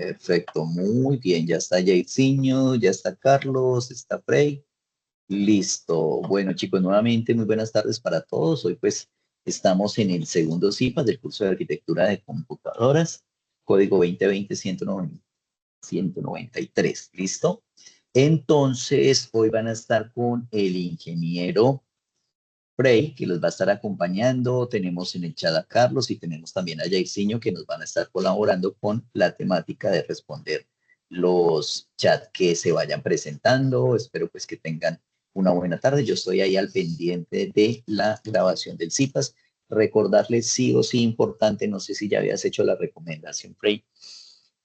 Perfecto, muy bien. Ya está Jairzinho, ya está Carlos, está Frey. Listo. Bueno, chicos, nuevamente muy buenas tardes para todos. Hoy pues estamos en el segundo CIPAS del curso de Arquitectura de Computadoras, código 2020-193. ¿Listo? Entonces, hoy van a estar con el ingeniero Frey, que los va a estar acompañando. Tenemos en el chat a Carlos y tenemos también a Jairzinho, que nos van a estar colaborando con la temática de responder los chats que se vayan presentando. Espero pues que tengan una buena tarde. Yo estoy ahí al pendiente de la grabación del CIPAS. Recordarles sí o sí importante, no sé si ya habías hecho la recomendación, Frey,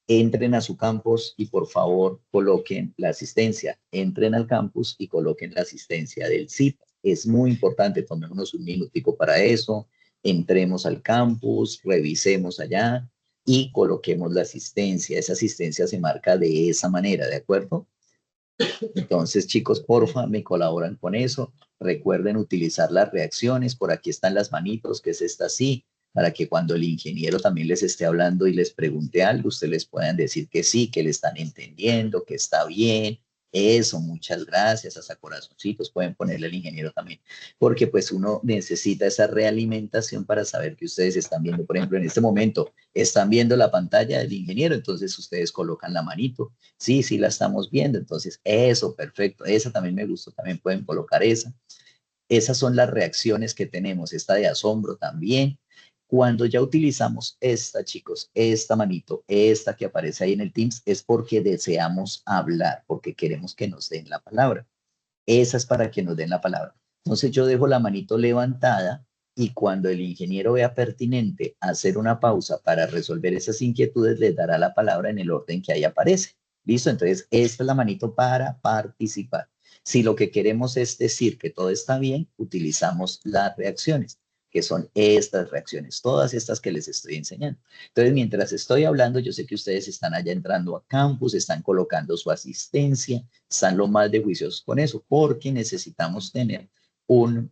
entren a su campus y por favor coloquen la asistencia. Entren al campus y coloquen la asistencia del CIPAS. Es muy importante, tomémonos un minutico para eso. Entremos al campus, revisemos allá y coloquemos la asistencia. Esa asistencia se marca de esa manera, ¿de acuerdo? Entonces, chicos, porfa, me colaboran con eso. Recuerden utilizar las reacciones. Por aquí están las manitos, que es esta así, para que cuando el ingeniero también les esté hablando y les pregunte algo, ustedes les puedan decir que sí, que le están entendiendo, que está bien. Eso, muchas gracias. Hasta corazoncitos pueden ponerle al ingeniero también, porque pues uno necesita esa realimentación para saber que ustedes están viendo, por ejemplo, en este momento, están viendo la pantalla del ingeniero, entonces ustedes colocan la manito. Sí, sí la estamos viendo, entonces eso, perfecto, esa también me gustó, también pueden colocar esa. Esas son las reacciones que tenemos, esta de asombro también. Cuando ya utilizamos esta, chicos, esta manito, esta que aparece ahí en el Teams, es porque deseamos hablar, porque queremos que nos den la palabra. Esa es para que nos den la palabra. Entonces yo dejo la manito levantada y cuando el ingeniero vea pertinente hacer una pausa para resolver esas inquietudes, les dará la palabra en el orden que ahí aparece. ¿Listo? Entonces, esta es la manito para participar. Si lo que queremos es decir que todo está bien, utilizamos las reacciones, que son estas reacciones, todas estas que les estoy enseñando. Entonces, mientras estoy hablando, yo sé que ustedes están allá entrando a campus, están colocando su asistencia, están lo más de juiciosos con eso, porque necesitamos tener un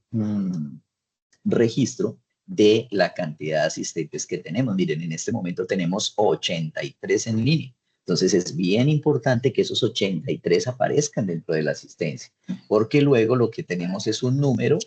registro de la cantidad de asistentes que tenemos. Miren, en este momento tenemos 83 en línea. Entonces es bien importante que esos 83 aparezcan dentro de la asistencia, porque luego lo que tenemos es un número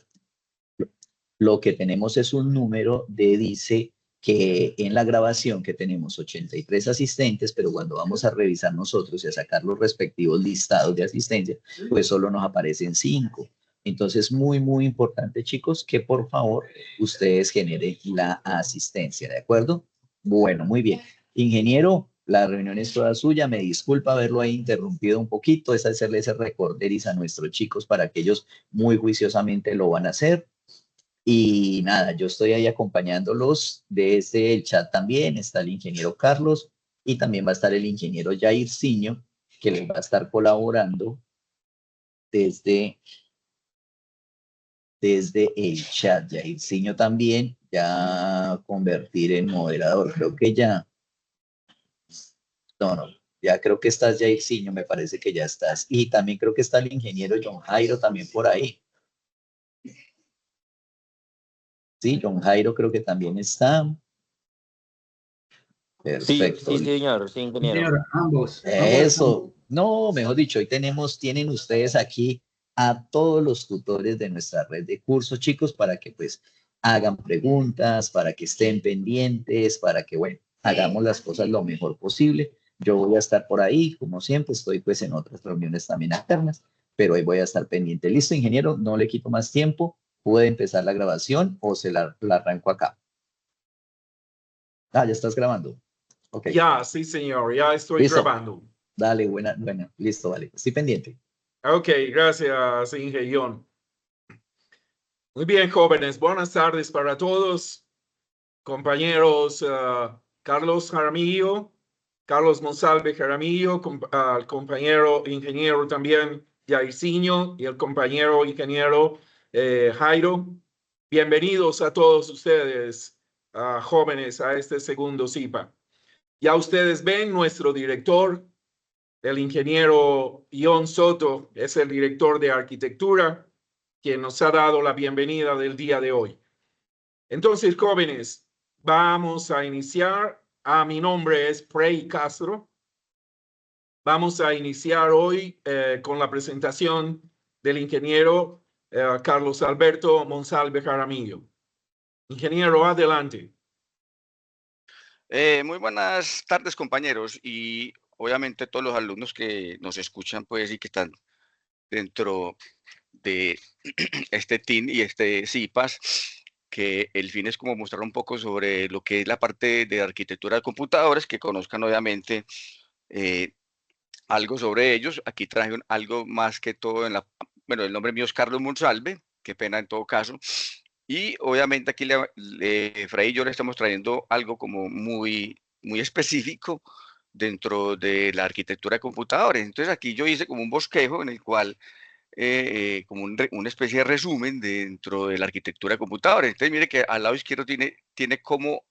de dice que en la grabación que tenemos 83 asistentes, pero cuando vamos a revisar nosotros y a sacar los respectivos listados de asistencia, pues solo nos aparecen 5. Entonces, muy, muy importante, chicos, que por favor ustedes generen la asistencia, ¿de acuerdo? Bueno, muy bien. Ingeniero, la reunión es toda suya. Me disculpa haberlo ahí interrumpido un poquito. Es hacerle ese recorderis a nuestros chicos para que ellos muy juiciosamente lo van a hacer. Y nada, yo estoy ahí acompañándolos desde el chat también. Está el ingeniero Carlos y también va a estar el ingeniero Jairzinho, que les va a estar colaborando desde, desde el chat. Jairzinho también, ya convertir en moderador. Creo que ya, no, ya creo que estás Jairzinho, me parece que ya estás. Y también creo que está el ingeniero John Jairo también por ahí. Sí, John Jairo creo que también está. Sí, Perfecto. sí, señor, sí, ingeniero. Señor, ambos. Eso, no, mejor dicho, hoy tienen ustedes aquí a todos los tutores de nuestra red de cursos, chicos, para que pues hagan preguntas, para que estén pendientes, para que, bueno, hagamos las cosas lo mejor posible. Yo voy a estar por ahí, como siempre, estoy pues en otras reuniones también alternas, pero hoy voy a estar pendiente. Listo, ingeniero, no le quito más tiempo. ¿Puede empezar la grabación o se la arranco acá? Ah, ya estás grabando. Ok. Ya, sí, señor, ya estoy Listo. grabando. Dale, buena, listo, vale. Estoy pendiente. Ok, gracias, ingeniero. Muy bien, jóvenes, buenas tardes para todos. Compañeros Carlos Jaramillo, Carlos Monsalve Jaramillo, el compañero ingeniero también Jairzinho y el compañero ingeniero Jairo. Bienvenidos a todos ustedes, jóvenes, a este segundo CIPA. Ya ustedes ven nuestro director, el ingeniero Ion Soto, es el director de arquitectura, quien nos ha dado la bienvenida del día de hoy. Entonces, jóvenes, vamos a iniciar. Mi nombre es Frey Castro. Vamos a iniciar hoy con la presentación del ingeniero Carlos Alberto Monsalve Jaramillo. Ingeniero, adelante. Muy buenas tardes, compañeros, y obviamente todos los alumnos que nos escuchan, pues, y que están dentro de este team y este CIPAS, que el fin es como mostrar un poco sobre lo que es la parte de arquitectura de computadores, que conozcan obviamente algo sobre ellos. Aquí traje algo más que todo bueno, el nombre mío es Carlos Monsalve, qué pena en todo caso. Y obviamente aquí Fray y yo le estamos trayendo algo como muy específico dentro de la arquitectura de computadores. Entonces aquí yo hice como un bosquejo en el cual, como una especie de resumen dentro de la arquitectura de computadores. Entonces mire que al lado izquierdo tiene como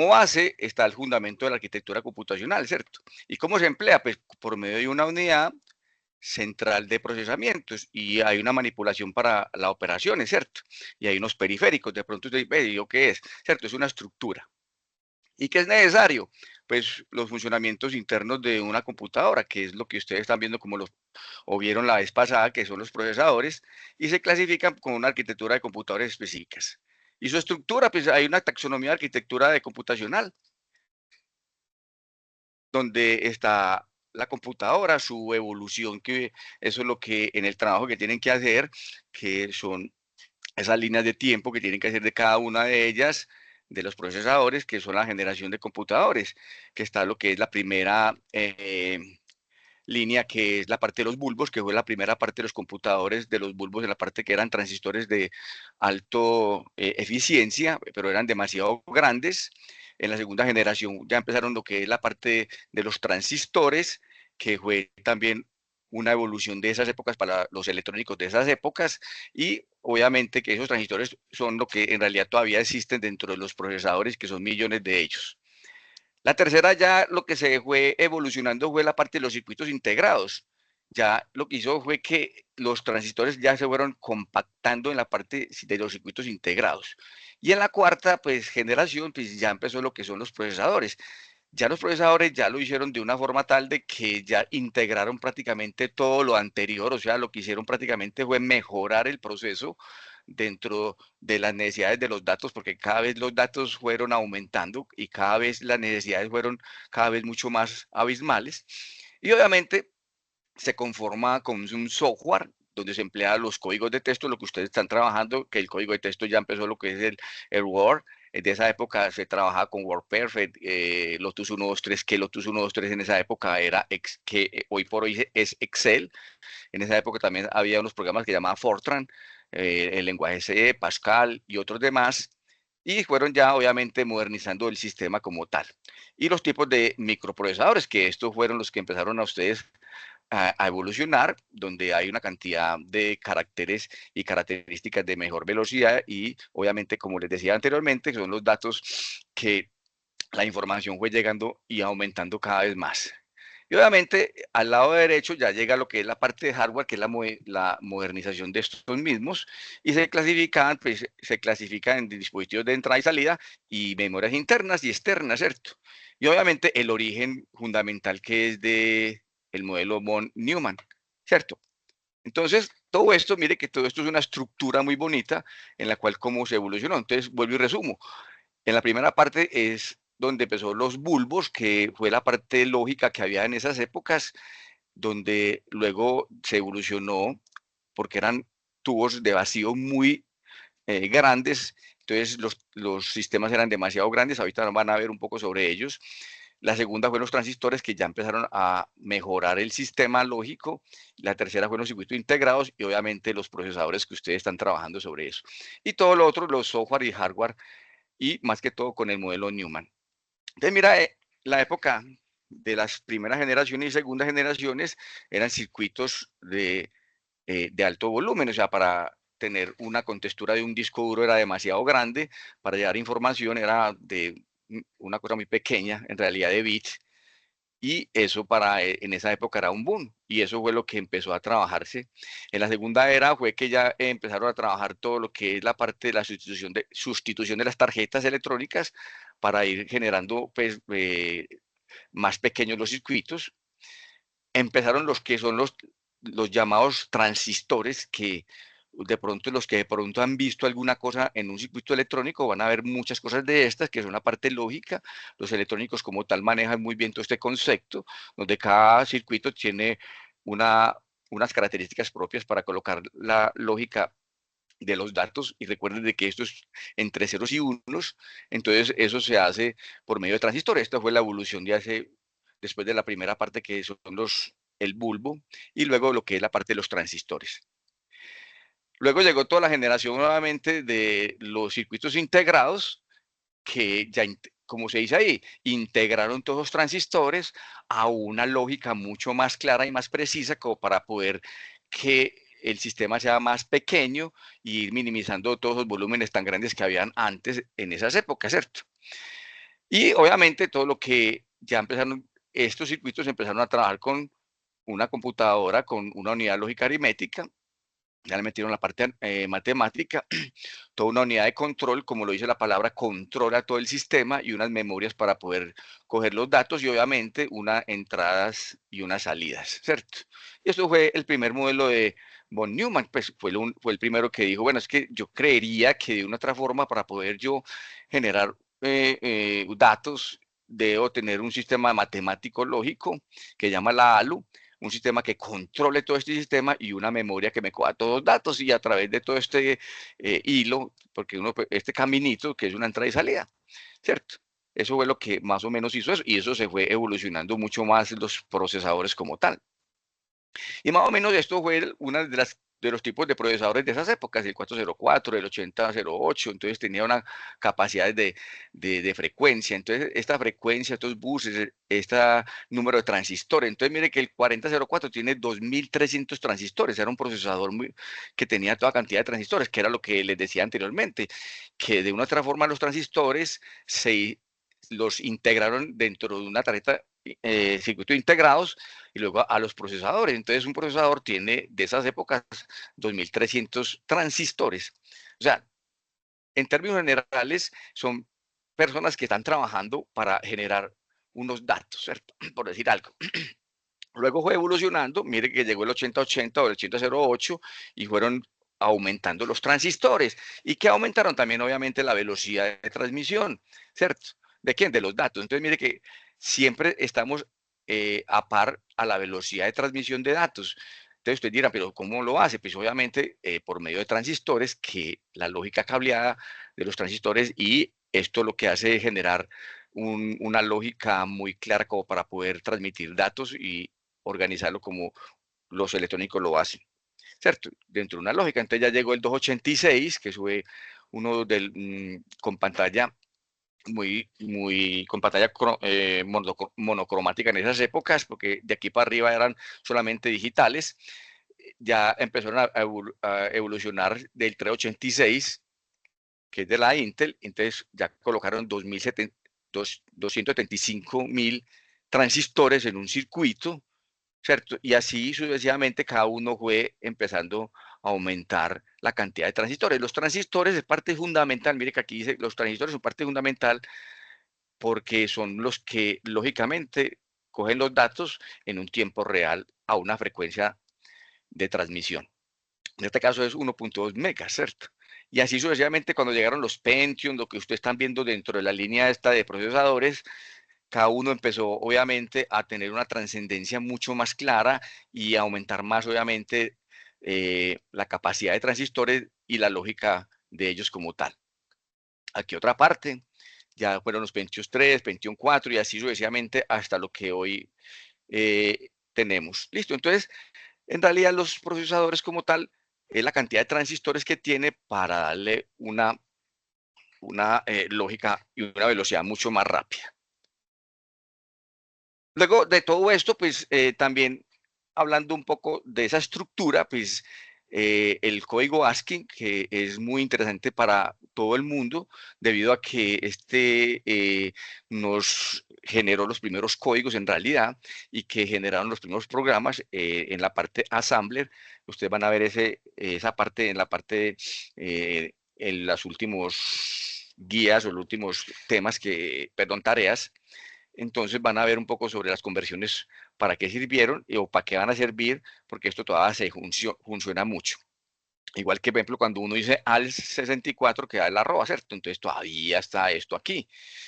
base está el fundamento de la arquitectura computacional, ¿cierto? ¿Y cómo se emplea? Pues por medio de una unidad central de procesamientos y hay una manipulación para las operaciones, ¿cierto? Y hay unos periféricos, de pronto usted dice, ¿yo qué es? ¿Cierto? Es una estructura. ¿Y qué es necesario? Pues los funcionamientos internos de una computadora, que es lo que ustedes están viendo o vieron la vez pasada, que son los procesadores, y se clasifican con una arquitectura de computadores específicas. Y su estructura, pues hay una taxonomía de arquitectura de computacional, donde está la computadora, su evolución, que eso es lo que en el trabajo que tienen que hacer, que son esas líneas de tiempo que tienen que hacer de cada una de ellas, de los procesadores, que son la generación de computadores, que está lo que es la primera línea, que es la parte de los bulbos, que fue la primera parte de los computadores, de los bulbos, en la parte que eran transistores de alto eficiencia, pero eran demasiado grandes. En la segunda generación ya empezaron lo que es la parte de los transistores, que fue también una evolución de esas épocas para los electrónicos de esas épocas, y obviamente que esos transistores son lo que en realidad todavía existen dentro de los procesadores, que son millones de ellos. La tercera ya lo que se fue evolucionando fue la parte de los circuitos integrados. Ya lo que hizo fue que los transistores ya se fueron compactando en la parte de los circuitos integrados. Y en la cuarta, pues, generación, pues ya empezó lo que son los procesadores. Ya los procesadores ya lo hicieron de una forma tal de que ya integraron prácticamente todo lo anterior, o sea, lo que hicieron prácticamente fue mejorar el proceso dentro de las necesidades de los datos, porque cada vez los datos fueron aumentando y cada vez las necesidades fueron cada vez mucho más abismales. Y obviamente se conforma con un software donde se emplean los códigos de texto, lo que ustedes están trabajando, que el código de texto ya empezó lo que es el Word. De esa época se trabajaba con WordPerfect, Lotus 123, que Lotus 123 en esa época era, que hoy por hoy es Excel. En esa época también había unos programas que llamaban Fortran, el lenguaje C, Pascal y otros demás, y fueron ya obviamente modernizando el sistema como tal. Y los tipos de microprocesadores, que estos fueron los que empezaron a ustedes a evolucionar, donde hay una cantidad de caracteres y características de mejor velocidad y obviamente, como les decía anteriormente, son los datos que la información fue llegando y aumentando cada vez más. Y obviamente al lado derecho ya llega lo que es la parte de hardware, que es la modernización de estos mismos, y pues, se clasifican en dispositivos de entrada y salida y memorias internas y externas, ¿cierto? Y obviamente el origen fundamental, que es de el modelo von Neumann, ¿cierto? Entonces, todo esto, mire que todo esto es una estructura muy bonita en la cual cómo se evolucionó. Entonces, vuelvo y resumo. En la primera parte es donde empezó los bulbos, que fue la parte lógica que había en esas épocas, donde luego se evolucionó porque eran tubos de vacío muy grandes, entonces los sistemas eran demasiado grandes, ahorita van a ver un poco sobre ellos. La segunda fue los transistores, que ya empezaron a mejorar el sistema lógico. La tercera fueron los circuitos integrados y obviamente los procesadores, que ustedes están trabajando sobre eso. Y todo lo otro, los software y hardware, y más que todo con el modelo Neumann. Entonces, mira, la época de las primeras generaciones y segundas generaciones eran circuitos de alto volumen, o sea, para tener una contextura de un disco duro era demasiado grande, para llevar información era de una cosa muy pequeña, en realidad de bits, y eso en esa época era un boom, y eso fue lo que empezó a trabajarse. En la segunda era fue que ya empezaron a trabajar todo lo que es la parte de la sustitución de las tarjetas electrónicas para ir generando, pues, más pequeños los circuitos. empezaron los que son los llamados transistores, que de pronto los que de pronto han visto alguna cosa en un circuito electrónico van a ver muchas cosas de estas, que son la parte lógica. Los electrónicos como tal manejan muy bien todo este concepto, donde cada circuito tiene unas características propias para colocar la lógica de los datos, y recuerden de que esto es entre ceros y unos, entonces eso se hace por medio de transistores. Esta fue la evolución después de la primera parte, que son el bulbo, y luego lo que es la parte de los transistores. Luego llegó toda la generación nuevamente de los circuitos integrados, que ya, como se dice ahí, integraron todos los transistores a una lógica mucho más clara y más precisa, como para poder que el sistema sea más pequeño y ir minimizando todos los volúmenes tan grandes que habían antes en esas épocas, ¿cierto? Y obviamente todo lo que ya empezaron, estos circuitos empezaron a trabajar con una computadora, con una unidad lógica aritmética, ya le metieron la parte matemática, toda una unidad de control, como lo dice la palabra, controla todo el sistema, y unas memorias para poder coger los datos, y obviamente unas entradas y unas salidas, ¿cierto? Y esto fue el primer modelo de von Neumann, pues fue el primero que dijo, bueno, es que yo creería que de una otra forma, para poder yo generar datos, debo tener un sistema matemático lógico que llama la ALU, un sistema que controle todo este sistema, y una memoria que me coja todos los datos, y a través de todo este hilo, porque este caminito que es una entrada y salida, ¿cierto? Eso fue lo que más o menos hizo eso, y eso se fue evolucionando mucho más los procesadores como tal. Y más o menos esto fue una de los tipos de procesadores de esas épocas, el 404, el 8008, entonces tenía una capacidad de frecuencia, entonces esta frecuencia, estos buses, este número de transistores, entonces mire que el 4004 tiene 2300 transistores, era un procesador que tenía toda cantidad de transistores, que era lo que les decía anteriormente, que de una otra forma los transistores los integraron dentro de una tarjeta, circuitos integrados, y luego a los procesadores. Entonces un procesador tiene de esas épocas 2300 transistores. O sea, en términos generales, son personas que están trabajando para generar unos datos, ¿cierto? Por decir algo. Luego fue evolucionando, mire que llegó el 8080 o el 8008, y fueron aumentando los transistores, y que aumentaron también obviamente la velocidad de transmisión, ¿cierto? ¿De quién? De los datos. Entonces mire que siempre estamos a par a la velocidad de transmisión de datos. Entonces usted dirá, pero ¿cómo lo hace? Pues obviamente por medio de transistores, que la lógica cableada de los transistores, y esto lo que hace es generar una lógica muy clara como para poder transmitir datos y organizarlo como los electrónicos lo hacen, ¿cierto? Dentro de una lógica. Entonces ya llegó el 286, que fue uno con pantalla con pantalla monocromática en esas épocas, porque de aquí para arriba eran solamente digitales. Ya empezaron a evolucionar del 386, que es de la Intel, entonces ya colocaron 275.000 transistores en un circuito, ¿cierto? Y así sucesivamente cada uno fue empezando a aumentar la cantidad de transistores. Los transistores es parte fundamental, mire que aquí dice, los transistores son parte fundamental, porque son los que lógicamente cogen los datos en un tiempo real a una frecuencia de transmisión. En este caso es 1.2 megas, ¿cierto? Y así sucesivamente, cuando llegaron los Pentium, lo que ustedes están viendo dentro de la línea esta de procesadores, cada uno empezó obviamente a tener una trascendencia mucho más clara, y a aumentar más obviamente la capacidad de transistores y la lógica de ellos como tal. Aquí otra parte, ya fueron los Pentium 3, Pentium 4, y así sucesivamente hasta lo que hoy tenemos. Listo, entonces en realidad los procesadores como tal es la cantidad de transistores que tiene para darle una lógica y una velocidad mucho más rápida. Luego de todo esto, pues también hablando un poco de esa estructura, pues el código ASCII, que es muy interesante para todo el mundo, debido a que nos generó los primeros códigos en realidad, y que generaron los primeros programas en la parte assembler. Ustedes van a ver esa parte en la parte, en las últimos guías o los últimos temas tareas. Entonces van a ver un poco sobre las conversiones, para qué sirvieron o para qué van a servir, porque esto todavía funciona mucho. Igual que, por ejemplo, cuando uno dice al 64, que da el arroba, ¿cierto? Entonces todavía está esto aquí.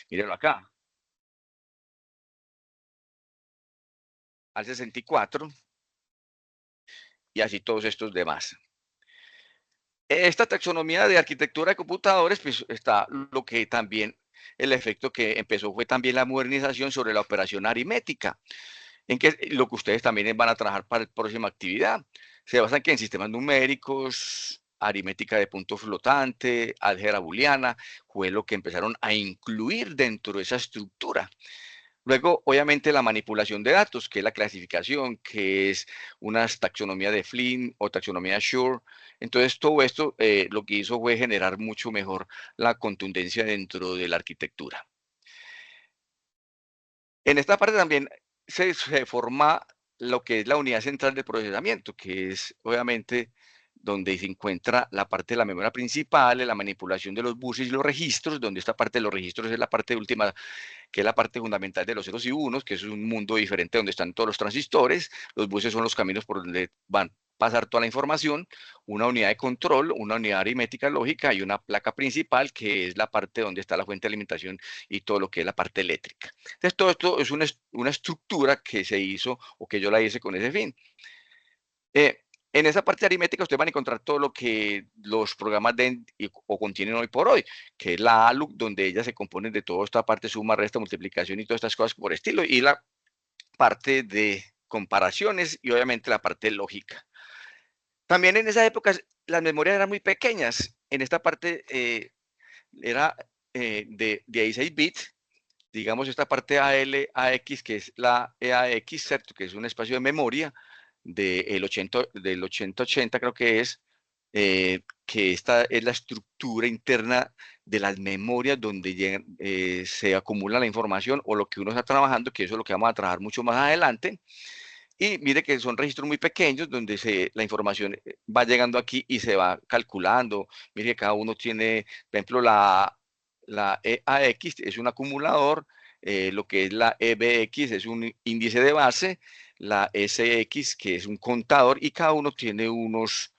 Mírenlo acá. Al 64 y así todos estos demás. Esta taxonomía de arquitectura de computadores, pues está lo que también, el efecto que empezó fue también la modernización sobre la operación aritmética, en que lo que ustedes también van a trabajar para la próxima actividad. Se basa en sistemas numéricos, aritmética de punto flotante, álgebra booleana, fue lo que empezaron a incluir dentro de esa estructura. Luego, obviamente, la manipulación de datos, que es la clasificación, que es una taxonomía de Flynn o taxonomía de Shur. Entonces, todo esto lo que hizo fue generar mucho mejor la contundencia dentro de la arquitectura. En esta parte también se forma lo que es la unidad central de procesamiento, que es obviamente donde se encuentra la parte de la memoria principal, la manipulación de los buses y los registros, donde esta parte de los registros es la parte última, que es la parte fundamental de los ceros y unos, que es un mundo diferente donde están todos los transistores. Los buses son los caminos por donde van a pasar toda la información, una unidad de control, una unidad aritmética lógica y una placa principal, que es la parte donde está la fuente de alimentación y todo lo que es la parte eléctrica. Entonces, todo esto es una estructura que se hizo o que yo la hice con ese fin. En esa parte aritmética ustedes van a encontrar todo lo que los programas den o contienen hoy por hoy, que es la ALUC, donde ellas se componen de toda esta parte suma, resta, multiplicación y todas estas cosas por estilo, y la parte de comparaciones y obviamente la parte lógica. También en esa época las memorias eran muy pequeñas. En esta parte era de 16 bits, digamos esta parte AX, que es la EAX, ¿cierto? Que es un espacio de memoria del 8080 creo que es, que esta es la estructura interna de las memorias donde se acumula la información o lo que uno está trabajando, que eso es lo que vamos a trabajar mucho más adelante. Y mire que son registros muy pequeños donde la información va llegando aquí y se va calculando. Mire que cada uno tiene, por ejemplo, la EAX es un acumulador, lo que es la EBX es un índice de base, la SX que es un contador, y cada uno tiene unos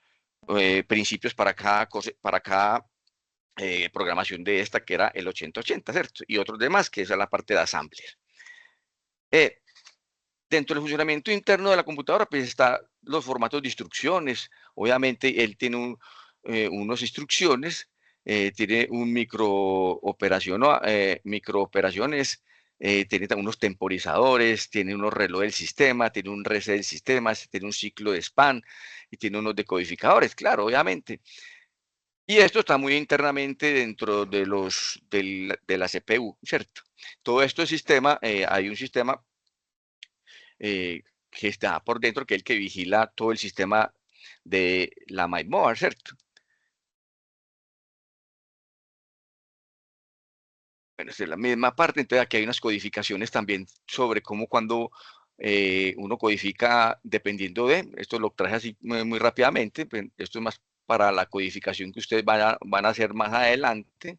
principios para cada cosa, para cada programación de esta, que era el 8080, ¿cierto? Y otros demás, que es la parte de assembler. Dentro del funcionamiento interno de la computadora, pues están los formatos de instrucciones. Obviamente, él tiene unas instrucciones, tiene un microoperaciones, tiene unos temporizadores, tiene unos reloj del sistema, tiene un reset del sistema, tiene un ciclo de span y tiene unos decodificadores, claro, obviamente. Y esto está muy internamente dentro de la CPU, ¿cierto? Todo esto es sistema, hay un sistema que está por dentro, que es el que vigila todo el sistema de la MyMover, ¿cierto? Bueno, es la misma parte, entonces aquí hay unas codificaciones también sobre cómo cuando uno codifica dependiendo de, esto lo traje así muy rápidamente, pues esto es más para la codificación que ustedes van a hacer más adelante,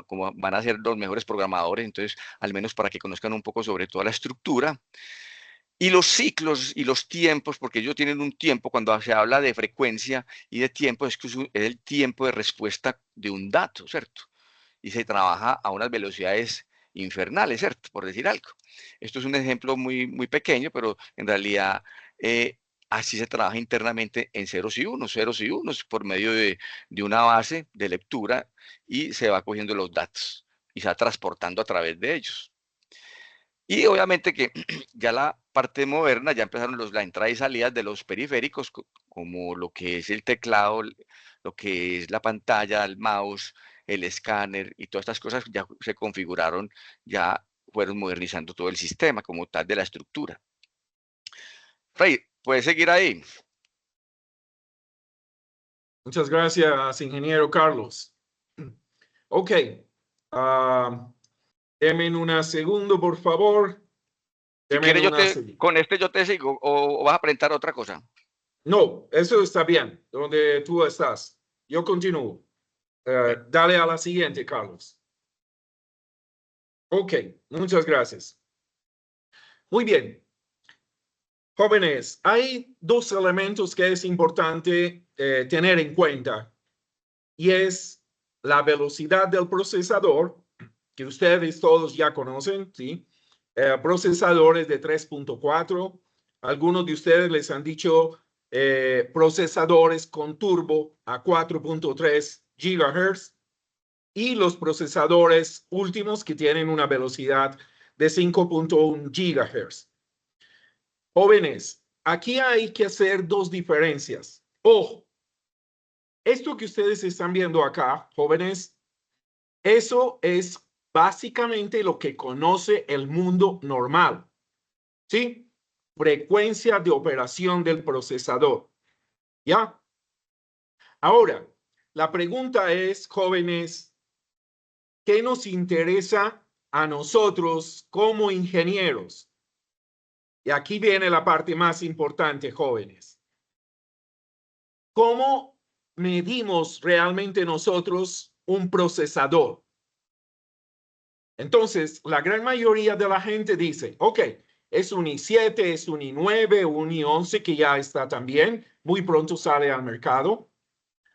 como van a ser los mejores programadores, entonces al menos para que conozcan un poco sobre toda la estructura. Y los ciclos y los tiempos, porque ellos tienen un tiempo, cuando se habla de frecuencia y de tiempo, es que es el tiempo de respuesta de un dato, ¿cierto? Y se trabaja a unas velocidades infernales, ¿cierto? Por decir algo. Esto es un ejemplo muy pequeño, pero en realidad así se trabaja internamente en ceros y unos, por medio de una base de lectura, y se va cogiendo los datos y se va transportando a través de ellos. Y obviamente que ya la parte moderna, ya empezaron la entrada y salida de los periféricos, como lo que es el teclado, lo que es la pantalla, el mouse, el escáner y todas estas cosas ya se configuraron, ya fueron modernizando todo el sistema como tal de la estructura. Frey, ¿puedes seguir ahí? Muchas gracias, ingeniero Carlos. Ok. Denme un segundo, por favor. Si quieres, con este yo te sigo, o vas a presentar otra cosa. No, eso está bien, donde tú estás. Yo continúo. Dale a la siguiente, Carlos. Ok, muchas gracias. Muy bien. Jóvenes, hay dos elementos que es importante tener en cuenta y es la velocidad del procesador, que ustedes todos ya conocen, ¿sí? Procesadores de 3.4. Algunos de ustedes les han dicho procesadores con turbo a 4.3 GHz y los procesadores últimos que tienen una velocidad de 5.1 GHz. Jóvenes, aquí hay que hacer dos diferencias. Ojo, esto que ustedes están viendo acá, jóvenes, eso es básicamente lo que conoce el mundo normal. ¿Sí? Frecuencia de operación del procesador. ¿Ya? Ahora, la pregunta es, jóvenes, ¿qué nos interesa a nosotros como ingenieros? Y aquí viene la parte más importante, jóvenes. ¿Cómo medimos realmente nosotros un procesador? Entonces, la gran mayoría de la gente dice, ok, es un i7, es un i9, un i11 que ya está también, muy pronto sale al mercado,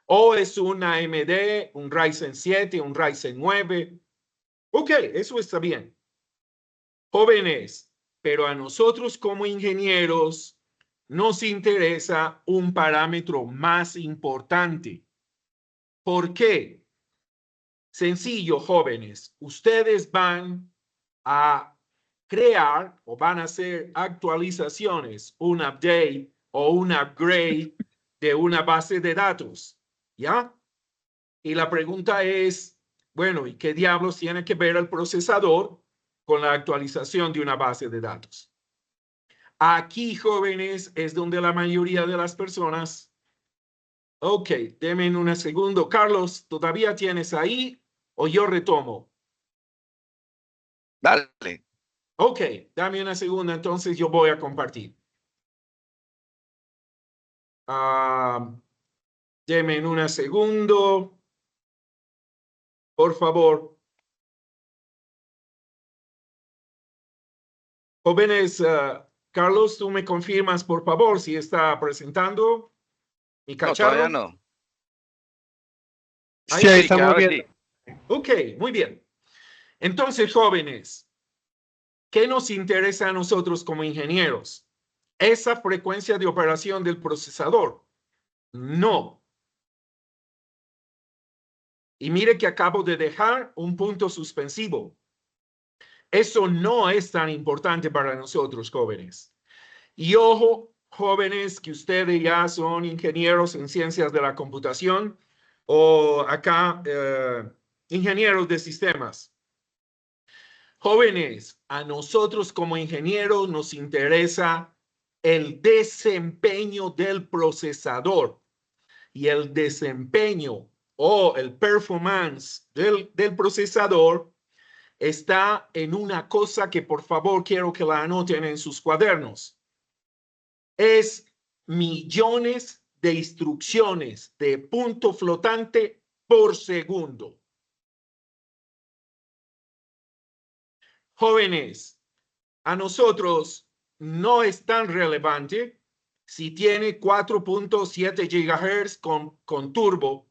o es un AMD, un Ryzen 7, un Ryzen 9. Ok, eso está bien. Jóvenes, pero a nosotros como ingenieros nos interesa un parámetro más importante. ¿Por qué? Sencillo, jóvenes. Ustedes van a crear o van a hacer actualizaciones, un update o un upgrade de una base de datos, ¿ya? Y la pregunta es, bueno, ¿y qué diablos tiene que ver el procesador con la actualización de una base de datos? Aquí, jóvenes, es donde la mayoría de las personas... Ok, denme un segundo. Carlos, ¿todavía tienes ahí o yo retomo? Dale. Ok, dame una segunda, entonces yo voy a compartir. Denme un segundo, por favor. Jóvenes, Carlos, tú me confirmas, por favor, si está presentando mi No, todavía cacharro. no. Ahí Sí, ahí Sí, que estamos ahora viendo. sí. Ok, muy bien. Entonces, jóvenes, ¿qué nos interesa a nosotros como ingenieros? ¿Esa frecuencia de operación del procesador? No. Y mire que acabo de dejar un punto suspensivo. Eso no es tan importante para nosotros, jóvenes. Y ojo, jóvenes, que ustedes ya son ingenieros en ciencias de la computación o acá ingenieros de sistemas. Jóvenes, a nosotros como ingenieros nos interesa el desempeño del procesador y el desempeño o el performance del procesador está en una cosa que por favor quiero que la anoten en sus cuadernos. Es millones de instrucciones de punto flotante por segundo. Jóvenes, a nosotros no es tan relevante si tiene 4.7 GHz con turbo,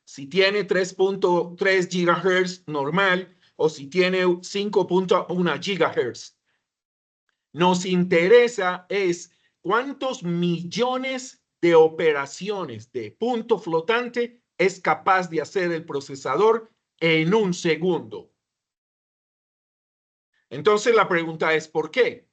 si tiene 3.3 GHz normal o si tiene 5.1 GHz. Nos interesa es cuántos millones de operaciones de punto flotante es capaz de hacer el procesador en un segundo. Entonces la pregunta es ¿por qué?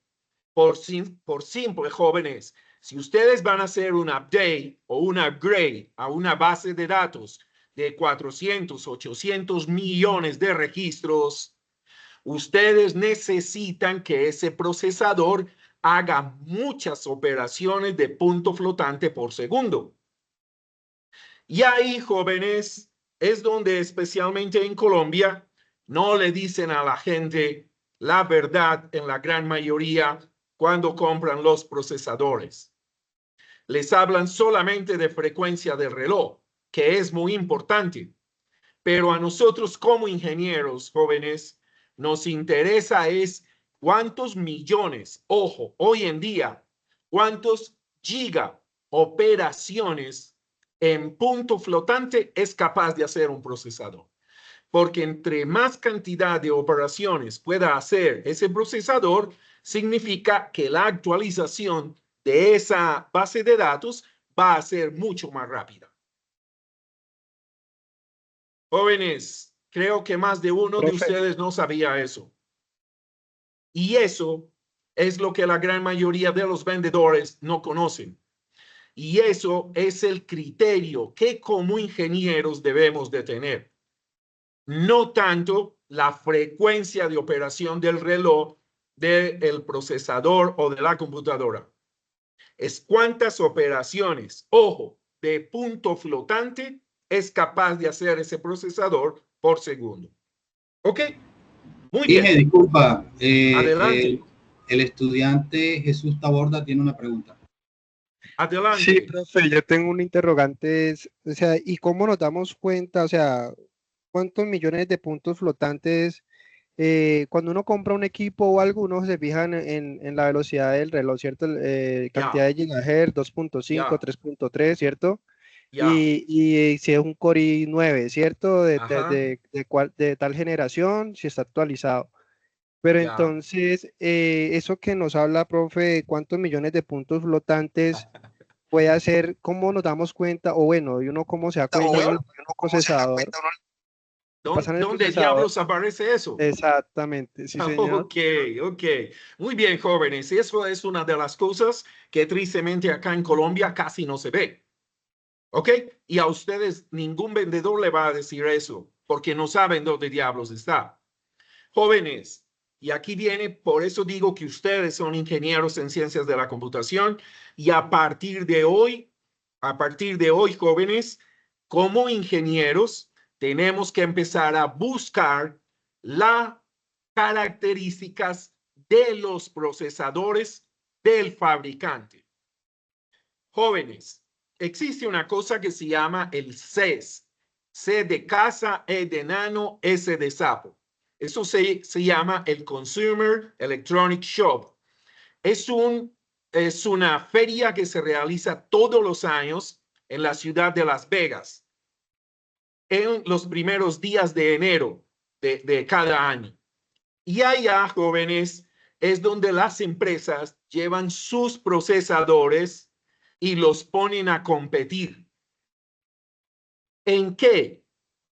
Por simple, jóvenes, si ustedes van a hacer un update o un upgrade a una base de datos de 400, 800 millones de registros, ustedes necesitan que ese procesador haga muchas operaciones de punto flotante por segundo. Y ahí, jóvenes, es donde especialmente en Colombia no le dicen a la gente la verdad en la gran mayoría cuando compran los procesadores. Les hablan solamente de frecuencia de reloj, que es muy importante. Pero a nosotros como ingenieros jóvenes nos interesa es ¿Cuántos millones? Ojo, hoy en día, ¿cuántos giga operaciones en punto flotante es capaz de hacer un procesador? Porque entre más cantidad de operaciones pueda hacer ese procesador, significa que la actualización de esa base de datos va a ser mucho más rápida. Jóvenes, creo que más de uno de Profe, ustedes no sabía eso. Y eso es lo que la gran mayoría de los vendedores no conocen. Y eso es el criterio que como ingenieros debemos de tener. No tanto la frecuencia de operación del reloj, del procesador o de la computadora. Es cuántas operaciones, ojo, de punto flotante es capaz de hacer ese procesador por segundo. ¿Ok? Muy Dije, bien. disculpa, Adelante. el estudiante Jesús Taborda tiene una pregunta. Adelante. sí, profe, yo tengo un interrogante, o sea, ¿y cómo nos damos cuenta, o sea, cuántos millones de puntos flotantes, cuando uno compra un equipo o algo, uno se fija en la velocidad del reloj, ¿cierto? Cantidad de gigahertz, 2.5, Ya. 3.3, ¿cierto? Ya. Y si es un Core i9, ¿cierto? Ajá. De tal generación, si está actualizado. Pero Ya. entonces, eso que nos habla, profe, cuántos millones de puntos flotantes puede hacer, cómo nos damos cuenta, o bueno, y uno cómo se da cuenta, uno, uno procesador, pasa en el ¿Dónde procesador, diablos aparece eso? exactamente, sí, señor. Ok, ok. Muy bien, jóvenes. Eso es una de las cosas que tristemente acá en Colombia casi no se ve. ¿Ok? Y a ustedes ningún vendedor le va a decir eso porque no saben dónde diablos está. Jóvenes, y aquí viene, por eso digo que ustedes son ingenieros en ciencias de la computación y a partir de hoy, jóvenes, como ingenieros, tenemos que empezar a buscar las características de los procesadores del fabricante. Jóvenes, existe una cosa que se llama el CES. C de casa, E de enano, S de sapo. Eso se llama el Consumer Electronic Shop. Es una feria que se realiza todos los años en la ciudad de Las Vegas, en los primeros días de enero de cada año. Y allá, jóvenes, es donde las empresas llevan sus procesadores y los ponen a competir. ¿En qué?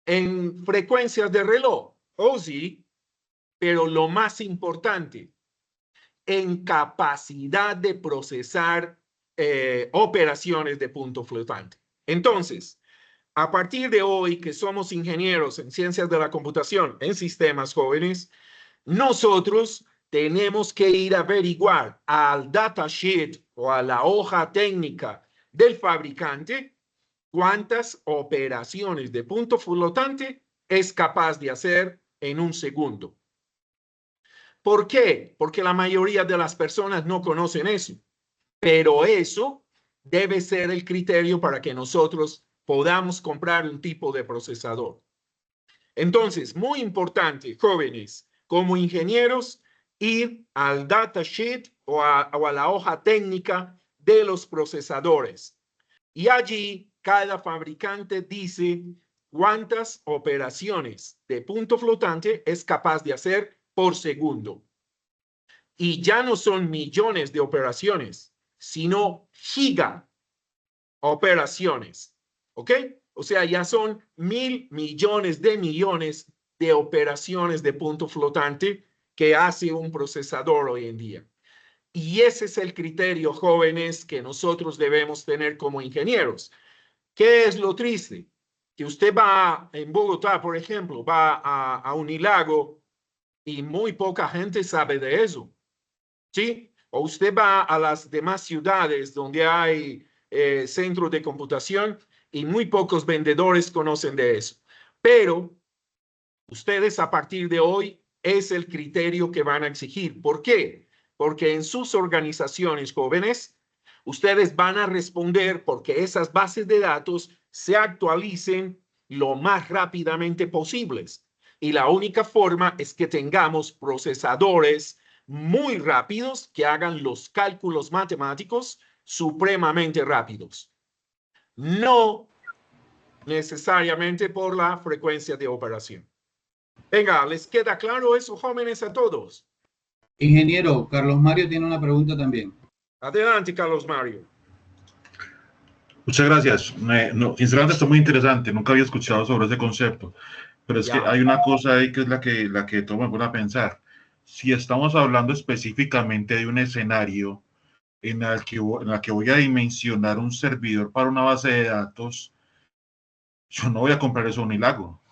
En frecuencias de reloj. Oh, sí, pero lo más importante, en capacidad de procesar operaciones de punto flotante. Entonces, a partir de hoy que somos ingenieros en ciencias de la computación, en sistemas jóvenes, nosotros tenemos que ir a averiguar al datasheet o a la hoja técnica del fabricante cuántas operaciones de punto flotante es capaz de hacer en un segundo. ¿Por qué? Porque la mayoría de las personas no conocen eso, pero eso debe ser el criterio para que nosotros podamos comprar un tipo de procesador. Entonces, muy importante, jóvenes, como ingenieros, ir al datasheet o a la hoja técnica de los procesadores. Y allí cada fabricante dice cuántas operaciones de punto flotante es capaz de hacer por segundo. Y ya no son millones de operaciones, sino giga operaciones. ¿Ok? O sea, ya son 1.000 millones de operaciones de punto flotante que hace un procesador hoy en día. Y ese es el criterio, jóvenes, que nosotros debemos tener como ingenieros. ¿Qué es lo triste? Que usted va en Bogotá, por ejemplo, va a Unilago y muy poca gente sabe de eso. ¿Sí? O usted va a las demás ciudades donde hay centros de computación y muy pocos vendedores conocen de eso. Pero ustedes a partir de hoy es el criterio que van a exigir. ¿Por qué? Porque en sus organizaciones jóvenes, ustedes van a responder porque esas bases de datos se actualicen lo más rápidamente posibles. Y la única forma es que tengamos procesadores muy rápidos que hagan los cálculos matemáticos supremamente rápidos. No necesariamente por la frecuencia de operación. Venga, ¿les queda claro eso, jóvenes, a todos? Ingeniero, Carlos Mario tiene una pregunta también. Adelante, Carlos Mario. Muchas gracias. Sinceramente está muy interesante. Nunca había escuchado sobre ese concepto. Pero es que hay una cosa ahí que es la que todo me pone a pensar. Si estamos hablando específicamente de un escenario en el que voy a dimensionar un servidor para una base de datos, yo no voy a comprar eso a Unilago.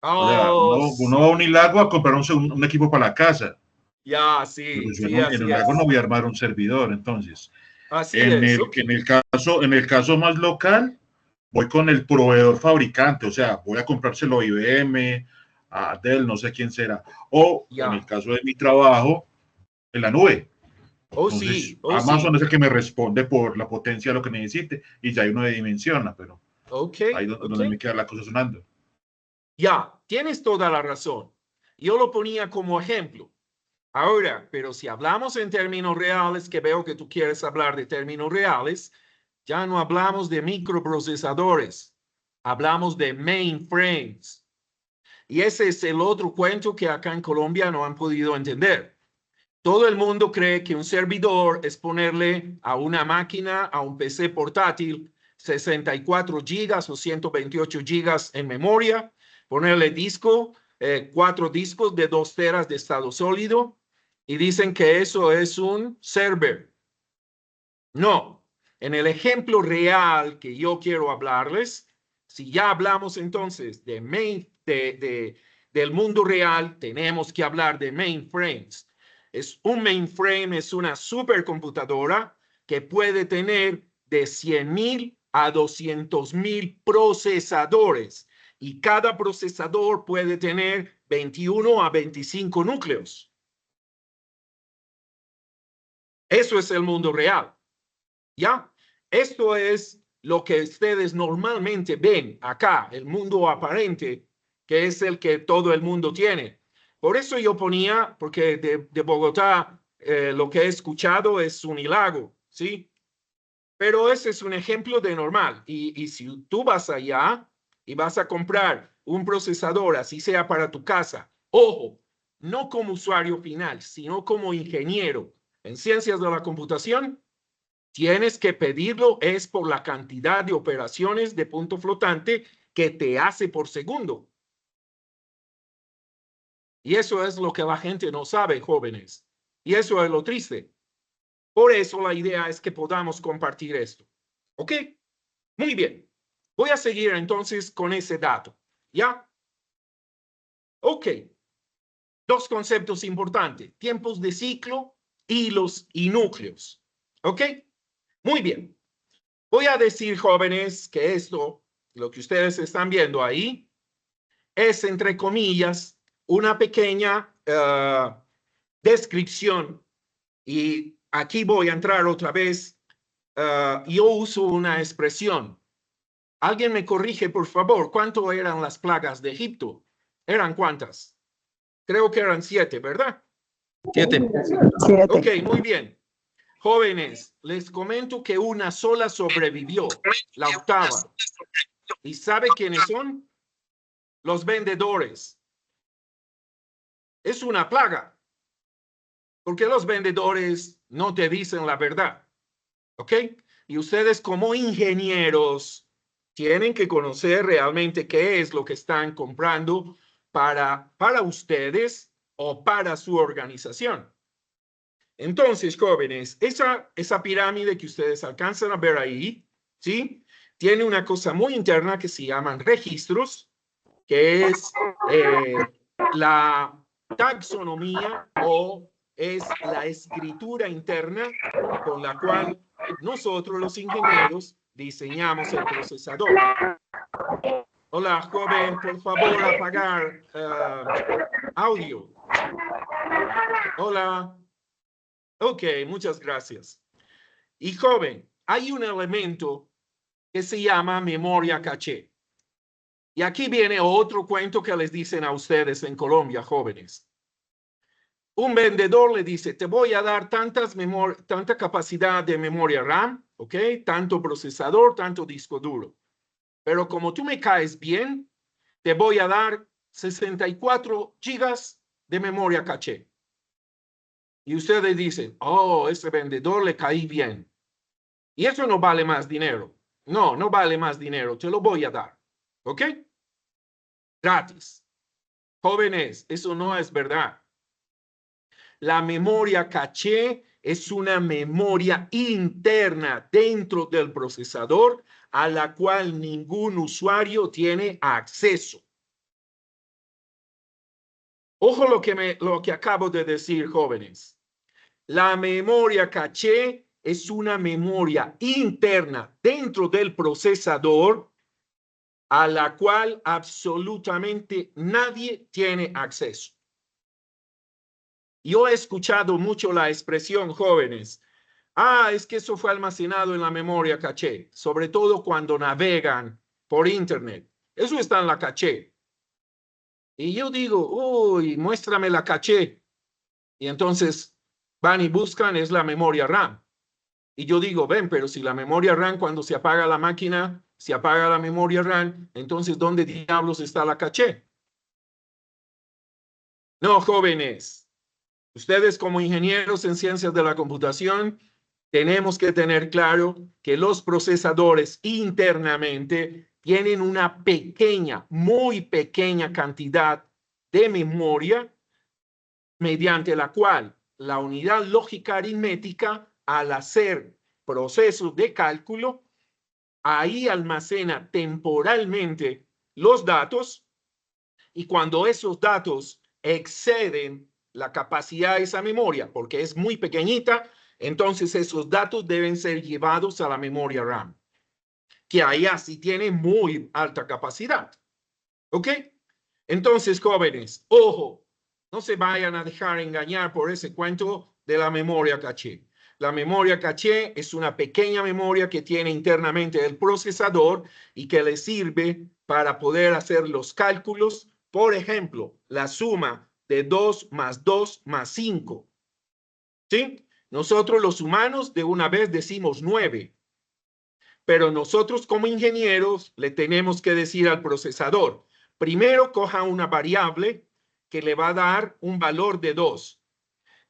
O sea, uno va a Unilago a comprar un equipo para la casa. Sí, En Unilago no voy a armar un servidor, entonces. En el caso más local, voy con el proveedor fabricante, o sea, voy a comprárselo a IBM, a Dell, no sé quién será. O en el caso de mi trabajo, en la nube. Entonces, Amazon es el que me responde por la potencia de lo que necesite y ya uno dimensiona, pero ahí donde me queda la cosa sonando. Tienes toda la razón. Yo lo ponía como ejemplo. Ahora, pero si hablamos en términos reales, que veo que tú quieres hablar de términos reales, ya no hablamos de microprocesadores, hablamos de mainframes. Y ese es el otro cuento que acá en Colombia no han podido entender. Todo el mundo cree que un servidor es ponerle a una máquina, a un PC portátil, 64 gigas o 128 gigas en memoria, ponerle disco, 4 discos de 2 teras de estado sólido, y dicen que eso es un server. No, en el ejemplo real que yo quiero hablarles, si ya hablamos entonces del mundo real, tenemos que hablar de mainframes. Un mainframe es una supercomputadora que puede tener de 100,000 a 200,000 procesadores, y cada procesador puede tener 21 a 25 núcleos. Eso es el mundo real. ¿Ya? Esto es lo que ustedes normalmente ven acá, el mundo aparente, que es el que todo el mundo tiene. Por eso yo ponía, porque de Bogotá lo que he escuchado es Unilago, ¿sí? Pero ese es un ejemplo de normal. Y si tú vas allá y vas a comprar un procesador, así sea para tu casa, ojo, no como usuario final, sino como ingeniero en ciencias de la computación, tienes que pedirlo es por la cantidad de operaciones de punto flotante que te hace por segundo. Y eso es lo que la gente no sabe, jóvenes. Y eso es lo triste. Por eso la idea es que podamos compartir esto. ¿Ok? Muy bien. Voy a seguir entonces con ese dato. ¿Ya? Ok. 2 conceptos importantes. Tiempos de ciclo, hilos y núcleos. ¿Ok? Muy bien. Voy a decir, jóvenes, que esto, lo que ustedes están viendo ahí, es, entre comillas, una pequeña descripción. Y aquí voy a entrar otra vez. Yo uso una expresión. ¿Alguien me corrige, por favor? ¿Cuánto eran las plagas de Egipto? ¿Eran cuántas? Creo que eran 7, ¿verdad? 7. Ok, muy bien. Jóvenes, les comento que una sola sobrevivió, la octava. ¿Y sabe quiénes son? Los vendedores. Es una plaga, porque los vendedores no te dicen la verdad. ¿Ok? Y ustedes como ingenieros tienen que conocer realmente qué es lo que están comprando para ustedes o para su organización. Entonces, jóvenes, esa pirámide que ustedes alcanzan a ver ahí, ¿sí? Tiene una cosa muy interna que se llaman registros, que es la taxonomía o es la escritura interna con la cual nosotros los ingenieros diseñamos el procesador. Hola, joven, por favor, apagar audio. Hola. Ok, muchas gracias. Y joven, hay un elemento que se llama memoria caché. Y aquí viene otro cuento que les dicen a ustedes en Colombia, jóvenes. Un vendedor le dice, te voy a dar tanta capacidad de memoria RAM, ¿ok? Tanto procesador, tanto disco duro. Pero como tú me caes bien, te voy a dar 64 gigas de memoria caché. Y ustedes dicen, oh, ese vendedor le caí bien. Y eso no vale más dinero. No, no vale más dinero. Te lo voy a dar. ¿Ok? Gratis. Jóvenes, eso no es verdad. La memoria caché es una memoria interna dentro del procesador a la cual ningún usuario tiene acceso. Ojo lo que acabo de decir, jóvenes. La memoria caché es una memoria interna dentro del procesador a la cual absolutamente nadie tiene acceso. Yo he escuchado mucho la expresión, jóvenes, es que eso fue almacenado en la memoria caché, sobre todo cuando navegan por internet. Eso está en la caché. Y yo digo, uy, muéstrame la caché. Y entonces van y buscan, es la memoria RAM. Y yo digo, ven, pero si la memoria RAM, cuando se apaga la máquina, se apaga la memoria RAM, entonces, ¿dónde diablos está la caché? No, jóvenes, ustedes como ingenieros en ciencias de la computación, tenemos que tener claro que los procesadores internamente tienen una pequeña, muy pequeña cantidad de memoria mediante la cual la unidad lógica aritmética, al hacer procesos de cálculo, ahí almacena temporalmente los datos y cuando esos datos exceden la capacidad de esa memoria, porque es muy pequeñita, entonces esos datos deben ser llevados a la memoria RAM, que ahí sí tiene muy alta capacidad. ¿Ok? Entonces, jóvenes, ojo, no se vayan a dejar engañar por ese cuento de la memoria caché. La memoria caché es una pequeña memoria que tiene internamente el procesador y que le sirve para poder hacer los cálculos. Por ejemplo, la suma de 2 más 2 más 5. ¿Sí? Nosotros los humanos de una vez decimos 9. Pero nosotros como ingenieros le tenemos que decir al procesador, primero coja una variable que le va a dar un valor de 2.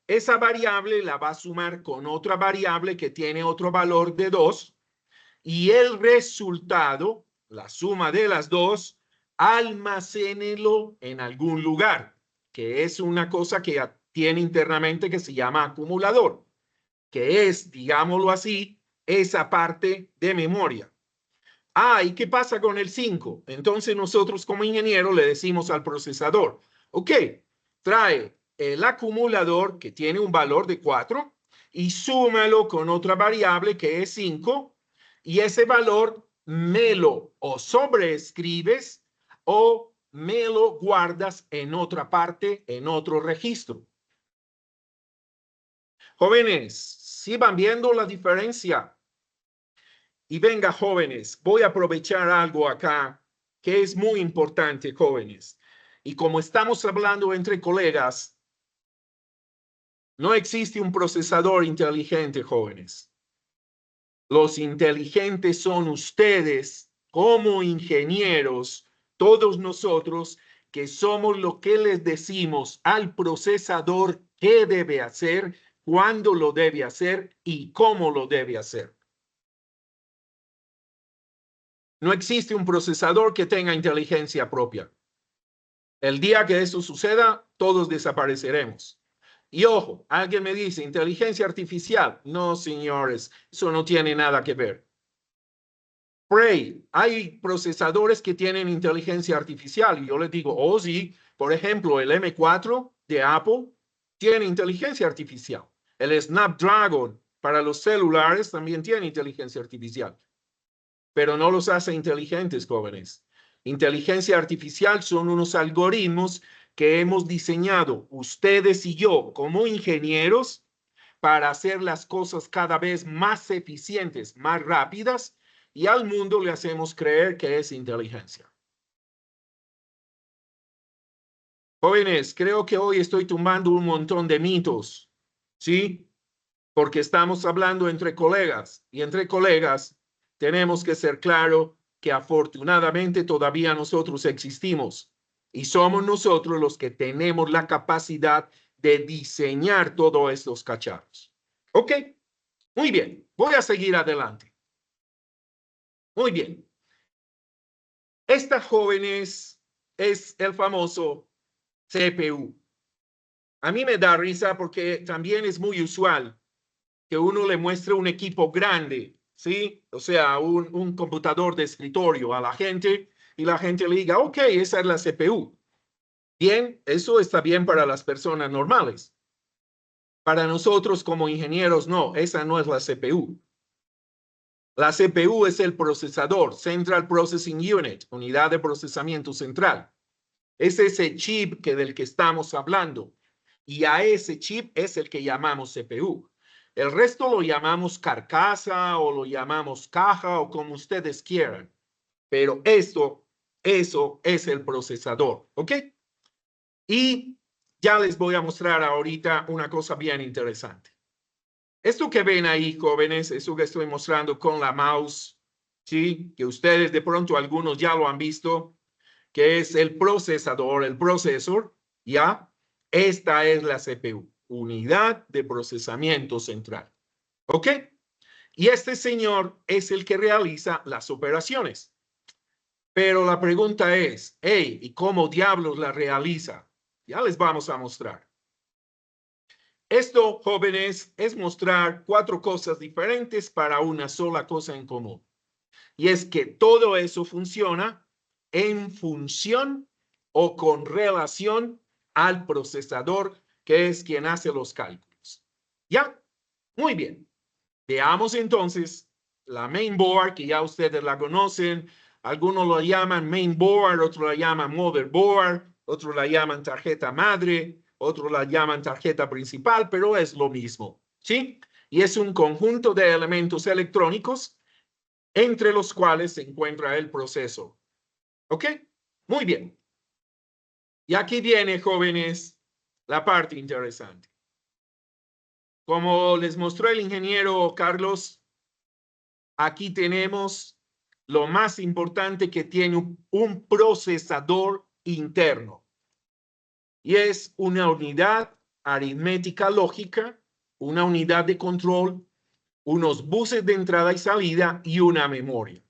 Esa variable la va a sumar con otra variable que tiene otro valor de 2 y el resultado, la suma de las dos, almacénelo en algún lugar, que es una cosa que tiene internamente que se llama acumulador, que es, digámoslo así, esa parte de memoria. ¿Y qué pasa con el 5? Entonces nosotros como ingeniero le decimos al procesador, ok, trae el acumulador que tiene un valor de 4 y súmalo con otra variable que es 5 y ese valor me lo o sobreescribes o me lo guardas en otra parte, en otro registro. Jóvenes, ¿sí van viendo la diferencia? Y venga, jóvenes, voy a aprovechar algo acá que es muy importante, jóvenes. Y como estamos hablando entre colegas, no existe un procesador inteligente, jóvenes. Los inteligentes son ustedes como ingenieros, todos nosotros que somos lo que les decimos al procesador qué debe hacer, cuándo lo debe hacer y cómo lo debe hacer. No existe un procesador que tenga inteligencia propia. El día que eso suceda, todos desapareceremos. Y ojo, alguien me dice, inteligencia artificial. No, señores, eso no tiene nada que ver. Hay procesadores que tienen inteligencia artificial. Y yo les digo, oh sí, por ejemplo, el M4 de Apple tiene inteligencia artificial. El Snapdragon para los celulares también tiene inteligencia artificial. Pero no los hace inteligentes, jóvenes. Inteligencia artificial son unos algoritmos que hemos diseñado ustedes y yo como ingenieros para hacer las cosas cada vez más eficientes, más rápidas, y al mundo le hacemos creer que es inteligencia. Jóvenes, creo que hoy estoy tumbando un montón de mitos, ¿sí? Porque estamos hablando entre colegas y entre colegas tenemos que ser claros que afortunadamente todavía nosotros existimos y somos nosotros los que tenemos la capacidad de diseñar todos estos cacharros. ¿Ok? Muy bien, voy a seguir adelante. Muy bien. Esta, jóvenes, es el famoso CPU. A mí me da risa porque también es muy usual que uno le muestre un equipo grande, ¿sí? O sea, un computador de escritorio a la gente y la gente le diga, ok, esa es la CPU. Bien, eso está bien para las personas normales. Para nosotros como ingenieros, no, esa no es la CPU. La CPU es el procesador, Central Processing Unit, unidad de procesamiento central. Es ese chip del que estamos hablando. Y a ese chip es el que llamamos CPU. El resto lo llamamos carcasa o lo llamamos caja o como ustedes quieran. Pero eso es el procesador, ¿ok? Y ya les voy a mostrar ahorita una cosa bien interesante. Esto que ven ahí, jóvenes, eso que estoy mostrando con la mouse, ¿sí? Que ustedes de pronto algunos ya lo han visto, que es el procesador, el procesor, ¿ya? Esta es la CPU, unidad de procesamiento central, ¿ok? Y este señor es el que realiza las operaciones. Pero la pregunta es, hey, ¿y cómo diablos la realiza? Ya les vamos a mostrar. Esto, jóvenes, es mostrar 4 cosas diferentes para una sola cosa en común. Y es que todo eso funciona en función o con relación al procesador, que es quien hace los cálculos. ¿Ya? Muy bien. Veamos entonces la mainboard, que ya ustedes la conocen. Algunos lo llaman mainboard, otros la llaman motherboard, otros la llaman tarjeta madre, otros la llaman tarjeta principal, pero es lo mismo, ¿sí? Y es un conjunto de elementos electrónicos entre los cuales se encuentra el proceso. ¿Ok? Muy bien. Y aquí viene, jóvenes, la parte interesante. Como les mostró el ingeniero Carlos, aquí tenemos lo más importante que tiene un procesador interno. Y es una unidad aritmética lógica, una unidad de control, unos buses de entrada y salida y una memoria.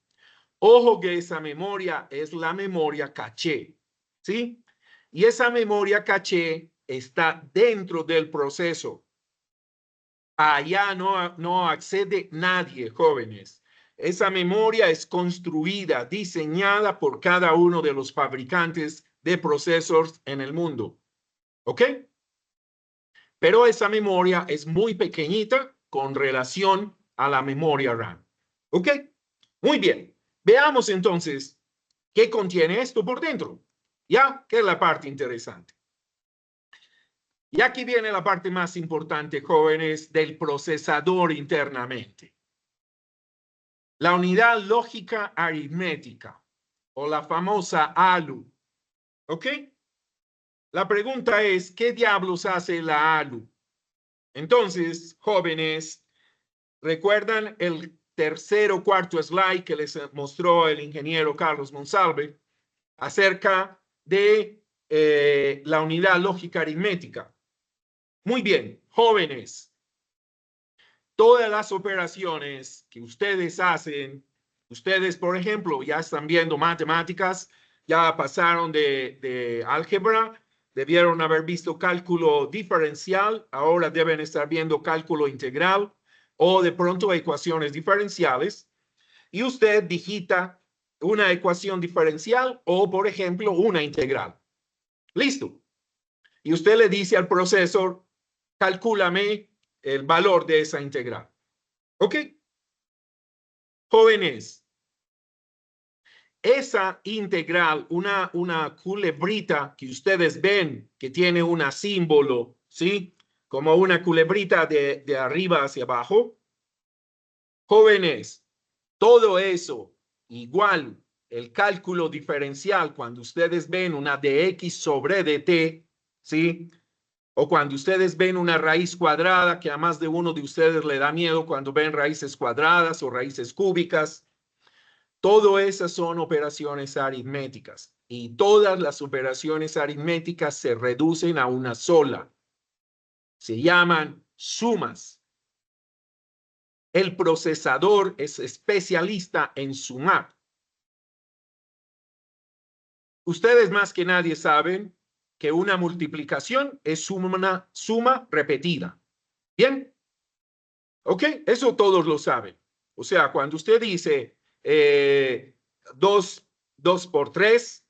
Ojo que esa memoria es la memoria caché, ¿sí? Y esa memoria caché está dentro del proceso. Allá no accede nadie, jóvenes. Esa memoria es construida, diseñada por cada uno de los fabricantes de procesos en el mundo. ¿Ok? Pero esa memoria es muy pequeñita con relación a la memoria RAM. ¿Ok? Muy bien. Veamos entonces qué contiene esto por dentro. ¿Ya? Que es la parte interesante. Y aquí viene la parte más importante, jóvenes, del procesador internamente. La unidad lógica aritmética o la famosa ALU. ¿Ok? La pregunta es, ¿qué diablos hace la ALU? Entonces, jóvenes, ¿recuerdan el tercer o cuarto slide que les mostró el ingeniero Carlos Monsalve acerca de la unidad lógica aritmética? Muy bien, jóvenes, todas las operaciones que ustedes hacen, ustedes, por ejemplo, ya están viendo matemáticas, ya pasaron de álgebra, debieron haber visto cálculo diferencial, ahora deben estar viendo cálculo integral o de pronto ecuaciones diferenciales, y usted digita una ecuación diferencial o, por ejemplo, una integral. Listo. Y usted le dice al procesor, calcúlame el valor de esa integral. ¿Ok? Jóvenes, esa integral, una culebrita que ustedes ven que tiene un símbolo, ¿sí? Como una culebrita de arriba hacia abajo. Jóvenes, todo eso, igual el cálculo diferencial, cuando ustedes ven una dx sobre dt, ¿sí? O cuando ustedes ven una raíz cuadrada, que a más de uno de ustedes le da miedo cuando ven raíces cuadradas o raíces cúbicas. Todo esas son operaciones aritméticas y todas las operaciones aritméticas se reducen a una sola. Se llaman sumas. El procesador es especialista en sumar. Ustedes más que nadie saben que una multiplicación es una suma repetida. ¿Bien? ¿Ok? Eso todos lo saben. O sea, cuando usted dice 2 por 3,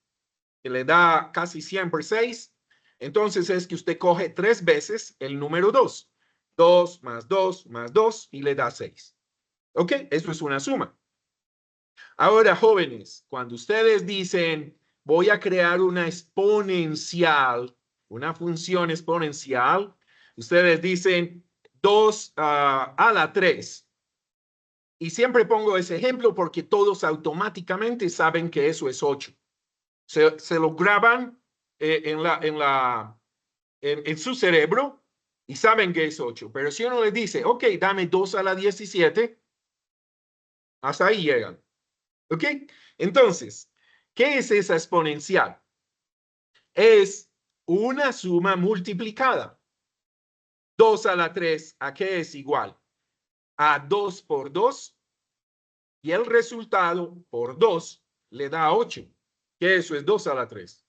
que le da casi siempre 6, entonces es que usted coge 3 veces el número 2. 2 más 2 más 2 y le da 6. ¿Ok? Eso es una suma. Ahora, jóvenes, cuando ustedes dicen, voy a crear una exponencial, una función exponencial, ustedes dicen 2 a la 3. Y siempre pongo ese ejemplo porque todos automáticamente saben que eso es 8. Se lo graban en su cerebro y saben que es 8. Pero si uno les dice, ok, dame 2 a la 17, hasta ahí llegan. ¿Ok? Entonces, ¿qué es esa exponencial? Es una suma multiplicada. 2 a la 3, ¿a qué es igual? A 2 por 2. Y el resultado por 2 le da 8, que eso es 2 a la 3.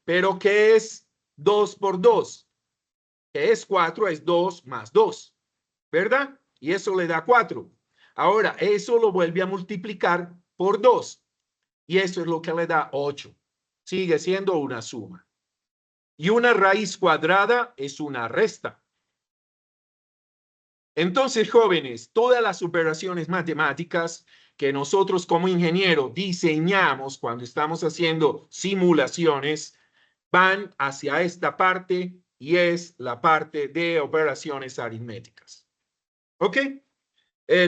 Pero ¿qué es 2 por 2? Que es 4, es 2 más 2, ¿verdad? Y eso le da 4. Ahora, eso lo vuelve a multiplicar por 2. Y eso es lo que le da 8. Sigue siendo una suma. Y una raíz cuadrada es una resta. Entonces, jóvenes, todas las operaciones matemáticas que nosotros como ingenieros diseñamos cuando estamos haciendo simulaciones van hacia esta parte y es la parte de operaciones aritméticas. ¿Ok?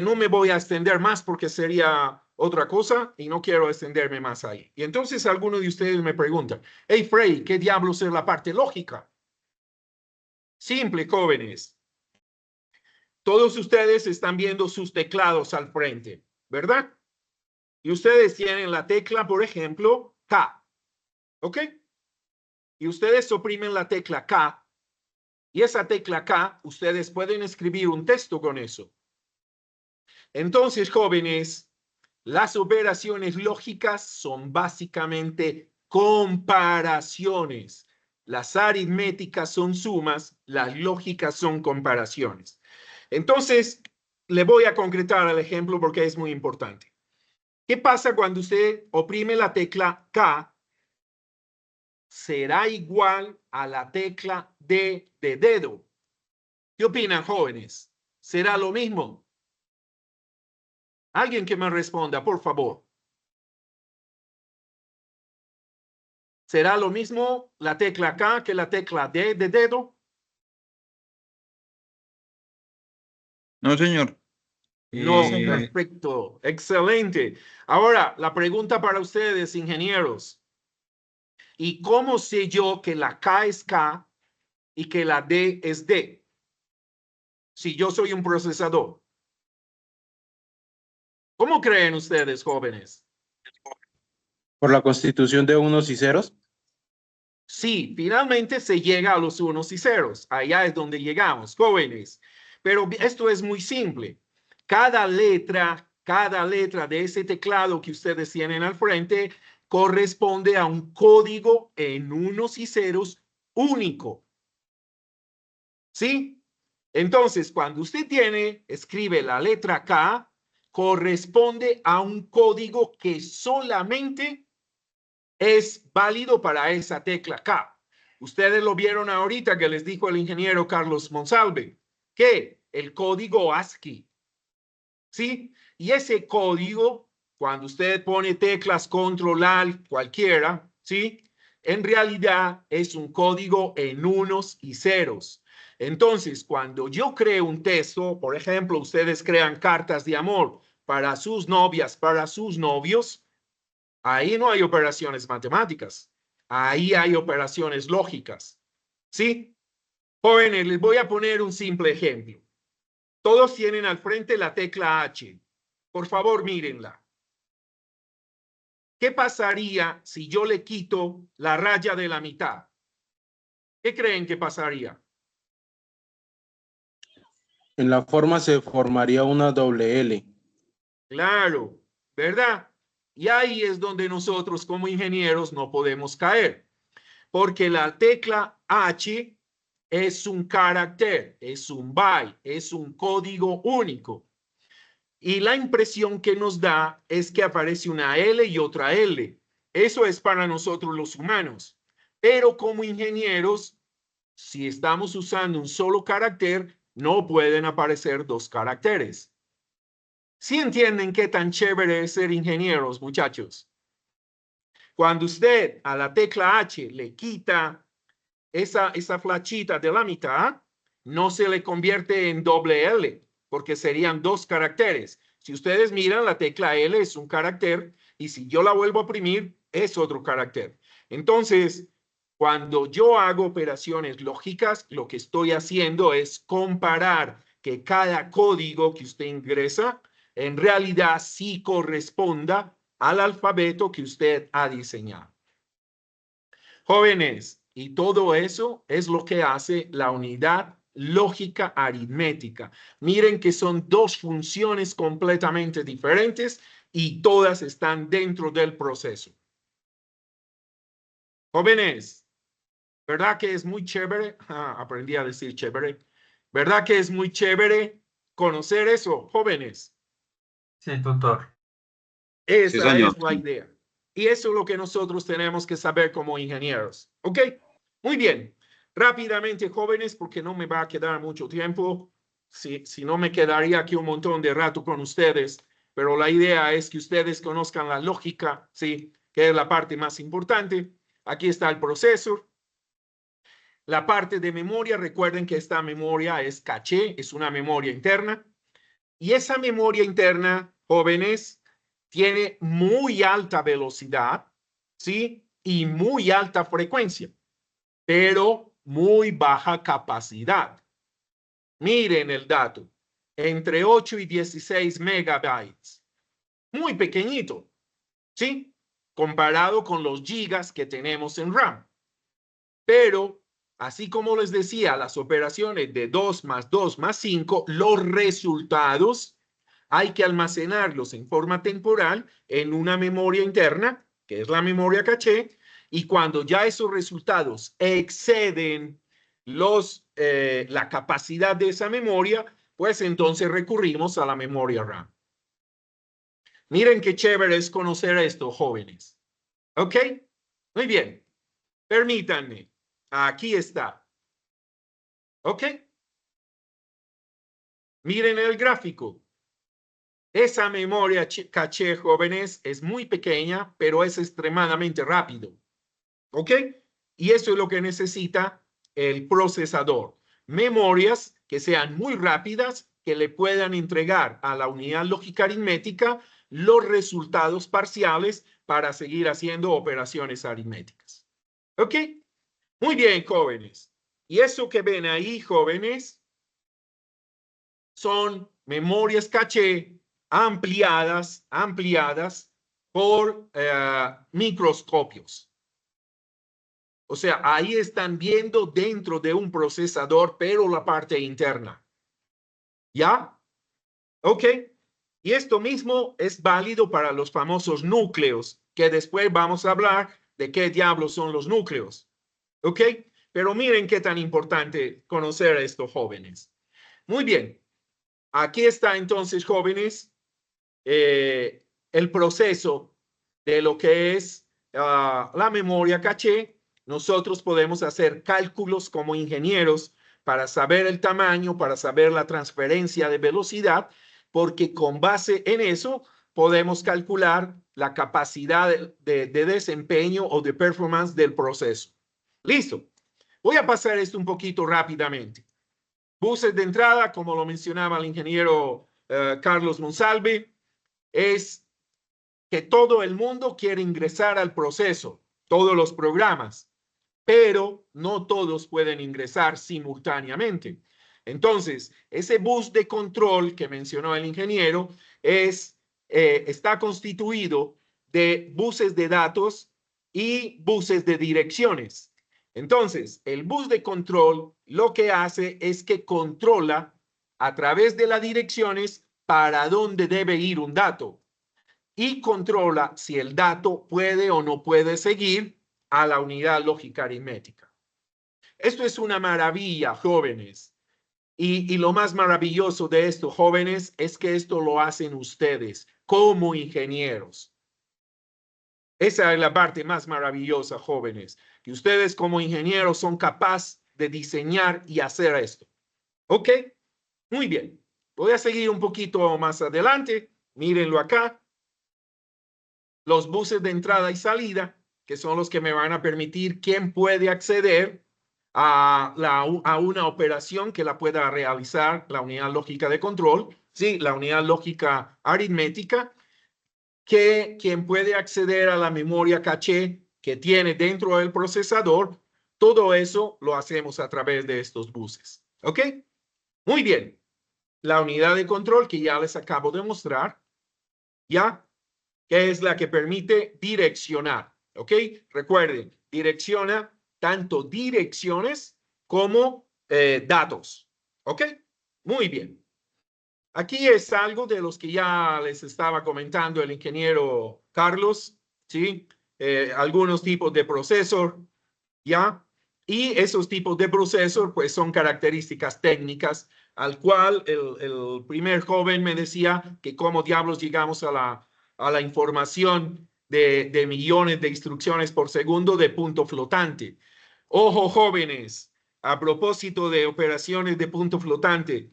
No me voy a extender más porque sería otra cosa y no quiero extenderme más ahí. Y entonces algunos de ustedes me preguntan, hey Frey, ¿qué diablos es la parte lógica? Simple, jóvenes. Todos ustedes están viendo sus teclados al frente, ¿verdad? Y ustedes tienen la tecla, por ejemplo, K. ¿Ok? Y ustedes oprimen la tecla K. Y esa tecla K, ustedes pueden escribir un texto con eso. Entonces, jóvenes, las operaciones lógicas son básicamente comparaciones. Las aritméticas son sumas, las lógicas son comparaciones. Entonces, le voy a concretar el ejemplo porque es muy importante. ¿Qué pasa cuando usted oprime la tecla K? Será igual a la tecla D de dedo. ¿Qué opinan, jóvenes? ¿Será lo mismo? Alguien que me responda, por favor. ¿Será lo mismo la tecla K que la tecla D de dedo? No, señor. No, perfecto, excelente. Ahora, la pregunta para ustedes, ingenieros. ¿Y cómo sé yo que la K es K y que la D es D? Si yo soy un procesador. ¿Cómo creen ustedes, jóvenes? ¿Por la constitución de unos y ceros? Sí, finalmente se llega a los unos y ceros. Allá es donde llegamos, jóvenes. Pero esto es muy simple. Cada letra de ese teclado que ustedes tienen al frente corresponde a un código en unos y ceros único. ¿Sí? Entonces, cuando usted escribe la letra K, corresponde a un código que solamente es válido para esa tecla K. Ustedes lo vieron ahorita que les dijo el ingeniero Carlos Monsalve, que el código ASCII. ¿Sí? Y ese código, cuando usted pone teclas Control Alt, cualquiera, ¿sí? En realidad es un código en unos y ceros. Entonces, cuando yo creo un texto, por ejemplo, ustedes crean cartas de amor para sus novias, para sus novios, ahí no hay operaciones matemáticas, ahí hay operaciones lógicas. ¿Sí? Jóvenes, les voy a poner un simple ejemplo. Todos tienen al frente la tecla H. Por favor, mírenla. ¿Qué pasaría si yo le quito la raya de la mitad? ¿Qué creen que pasaría? En la forma se formaría una doble L. Claro, ¿verdad? Y ahí es donde nosotros como ingenieros no podemos caer, porque la tecla H es un carácter, es un byte, es un código único. Y la impresión que nos da es que aparece una L y otra L. Eso es para nosotros los humanos. Pero como ingenieros, si estamos usando un solo carácter, no pueden aparecer dos caracteres. ¿Sí entienden qué tan chévere es ser ingenieros, muchachos? Cuando usted a la tecla H le quita esa flechita de la mitad, no se le convierte en doble L, porque serían dos caracteres. Si ustedes miran, la tecla L es un carácter y si yo la vuelvo a oprimir, es otro carácter. Entonces, cuando yo hago operaciones lógicas, lo que estoy haciendo es comparar que cada código que usted ingresa en realidad sí corresponda al alfabeto que usted ha diseñado. Jóvenes, y todo eso es lo que hace la unidad lógica aritmética. Miren que son dos funciones completamente diferentes y todas están dentro del proceso. Jóvenes, ¿verdad que es muy chévere? Aprendí a decir chévere. ¿Verdad que es muy chévere conocer eso, jóvenes? Sí, tutor. Esa es la idea. Y eso es lo que nosotros tenemos que saber como ingenieros. ¿Ok? Muy bien. Rápidamente, jóvenes, porque no me va a quedar mucho tiempo. Si no, me quedaría aquí un montón de rato con ustedes. Pero la idea es que ustedes conozcan la lógica, ¿sí? Que es la parte más importante. Aquí está el procesador. La parte de memoria, recuerden que esta memoria es caché, es una memoria interna. Y esa memoria interna, jóvenes, tiene muy alta velocidad, ¿sí? Y muy alta frecuencia, pero muy baja capacidad. Miren el dato, entre 8 y 16 megabytes. Muy pequeñito, ¿sí? Comparado con los gigas que tenemos en RAM. Pero, así como les decía, las operaciones de 2 más 2 más 5, los resultados hay que almacenarlos en forma temporal en una memoria interna, que es la memoria caché, y cuando ya esos resultados exceden la capacidad de esa memoria, pues entonces recurrimos a la memoria RAM. Miren qué chévere es conocer esto, jóvenes. ¿Ok? Muy bien. Permítanme. Aquí está. ¿Ok? Miren el gráfico. Esa memoria caché, jóvenes, es muy pequeña, pero es extremadamente rápido. ¿Ok? Y eso es lo que necesita el procesador. Memorias que sean muy rápidas, que le puedan entregar a la unidad lógica aritmética los resultados parciales para seguir haciendo operaciones aritméticas. ¿Ok? Muy bien, jóvenes. Y eso que ven ahí, jóvenes, son memorias caché ampliadas por microscopios. O sea, ahí están viendo dentro de un procesador, pero la parte interna. ¿Ya? Ok. Y esto mismo es válido para los famosos núcleos, que después vamos a hablar de qué diablos son los núcleos. ¿Ok? Pero miren qué tan importante conocer a estos jóvenes. Muy bien. Aquí está entonces, jóvenes, el proceso de lo que es la memoria caché. Nosotros podemos hacer cálculos como ingenieros para saber el tamaño, para saber la transferencia de velocidad, porque con base en eso podemos calcular la capacidad de desempeño o de performance del proceso. Listo. Voy a pasar esto un poquito rápidamente. Buses de entrada, como lo mencionaba el ingeniero Carlos Monsalve, es que todo el mundo quiere ingresar al proceso, todos los programas. pero no todos pueden ingresar simultáneamente. Entonces, ese bus de control que mencionó el ingeniero está constituido de buses de datos y buses de direcciones. Entonces, el bus de control lo que hace es que controla a través de las direcciones para dónde debe ir un dato y controla si el dato puede o no puede seguir a la unidad lógica aritmética. Esto es una maravilla, jóvenes. Y lo más maravilloso de esto, jóvenes, es que esto lo hacen ustedes como ingenieros. Esa es la parte más maravillosa, jóvenes, que ustedes como ingenieros son capaces de diseñar y hacer esto. ¿Ok? Muy bien. Voy a seguir un poquito más adelante. Mírenlo acá. Los buses de entrada y salida, que son los que me van a permitir quién puede acceder a una operación que la pueda realizar la unidad lógica de control, sí, la unidad lógica aritmética, que quien puede acceder a la memoria caché que tiene dentro del procesador. Todo eso lo hacemos a través de estos buses. ¿Ok? Muy bien. La unidad de control que ya les acabo de mostrar, ¿ya? Que es la que permite direccionar. ¿Ok? Recuerden, direcciona tanto direcciones como datos. ¿Ok? Muy bien. Aquí es algo de los que ya les estaba comentando el ingeniero Carlos, ¿sí? Algunos tipos de procesor, ¿ya? Y esos tipos de procesor, pues son características técnicas, al cual el primer joven me decía que cómo diablos llegamos a la información de millones de instrucciones por segundo de punto flotante. Ojo, jóvenes, a propósito de operaciones de punto flotante,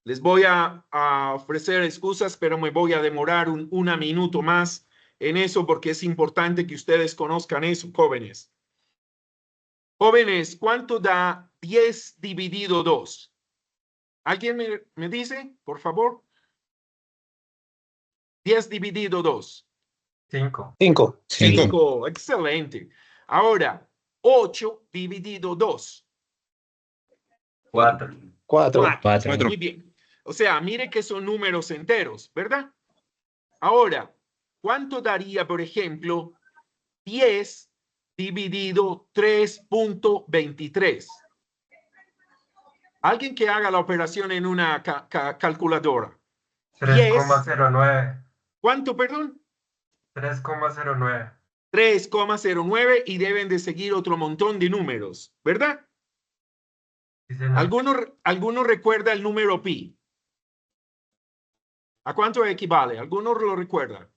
les voy a ofrecer excusas, pero me voy a demorar un minuto más en eso porque es importante que ustedes conozcan eso, jóvenes. Jóvenes, ¿cuánto da 10 dividido 2? ¿Alguien me dice, por favor? 10 dividido 2. 5. 5. Excelente. Ahora, 8 dividido 2. 4. 4. Muy bien. O sea, mire que son números enteros, ¿verdad? Ahora, ¿cuánto daría, por ejemplo, 10 dividido 3.23? Alguien que haga la operación en una calculadora. 3,09. ¿Cuánto, perdón? 3,09. 3,09 y deben de seguir otro montón de números, ¿verdad? Sí, señor. ¿Alguno recuerda el número pi? ¿A cuánto equivale? ¿Alguno lo recuerda?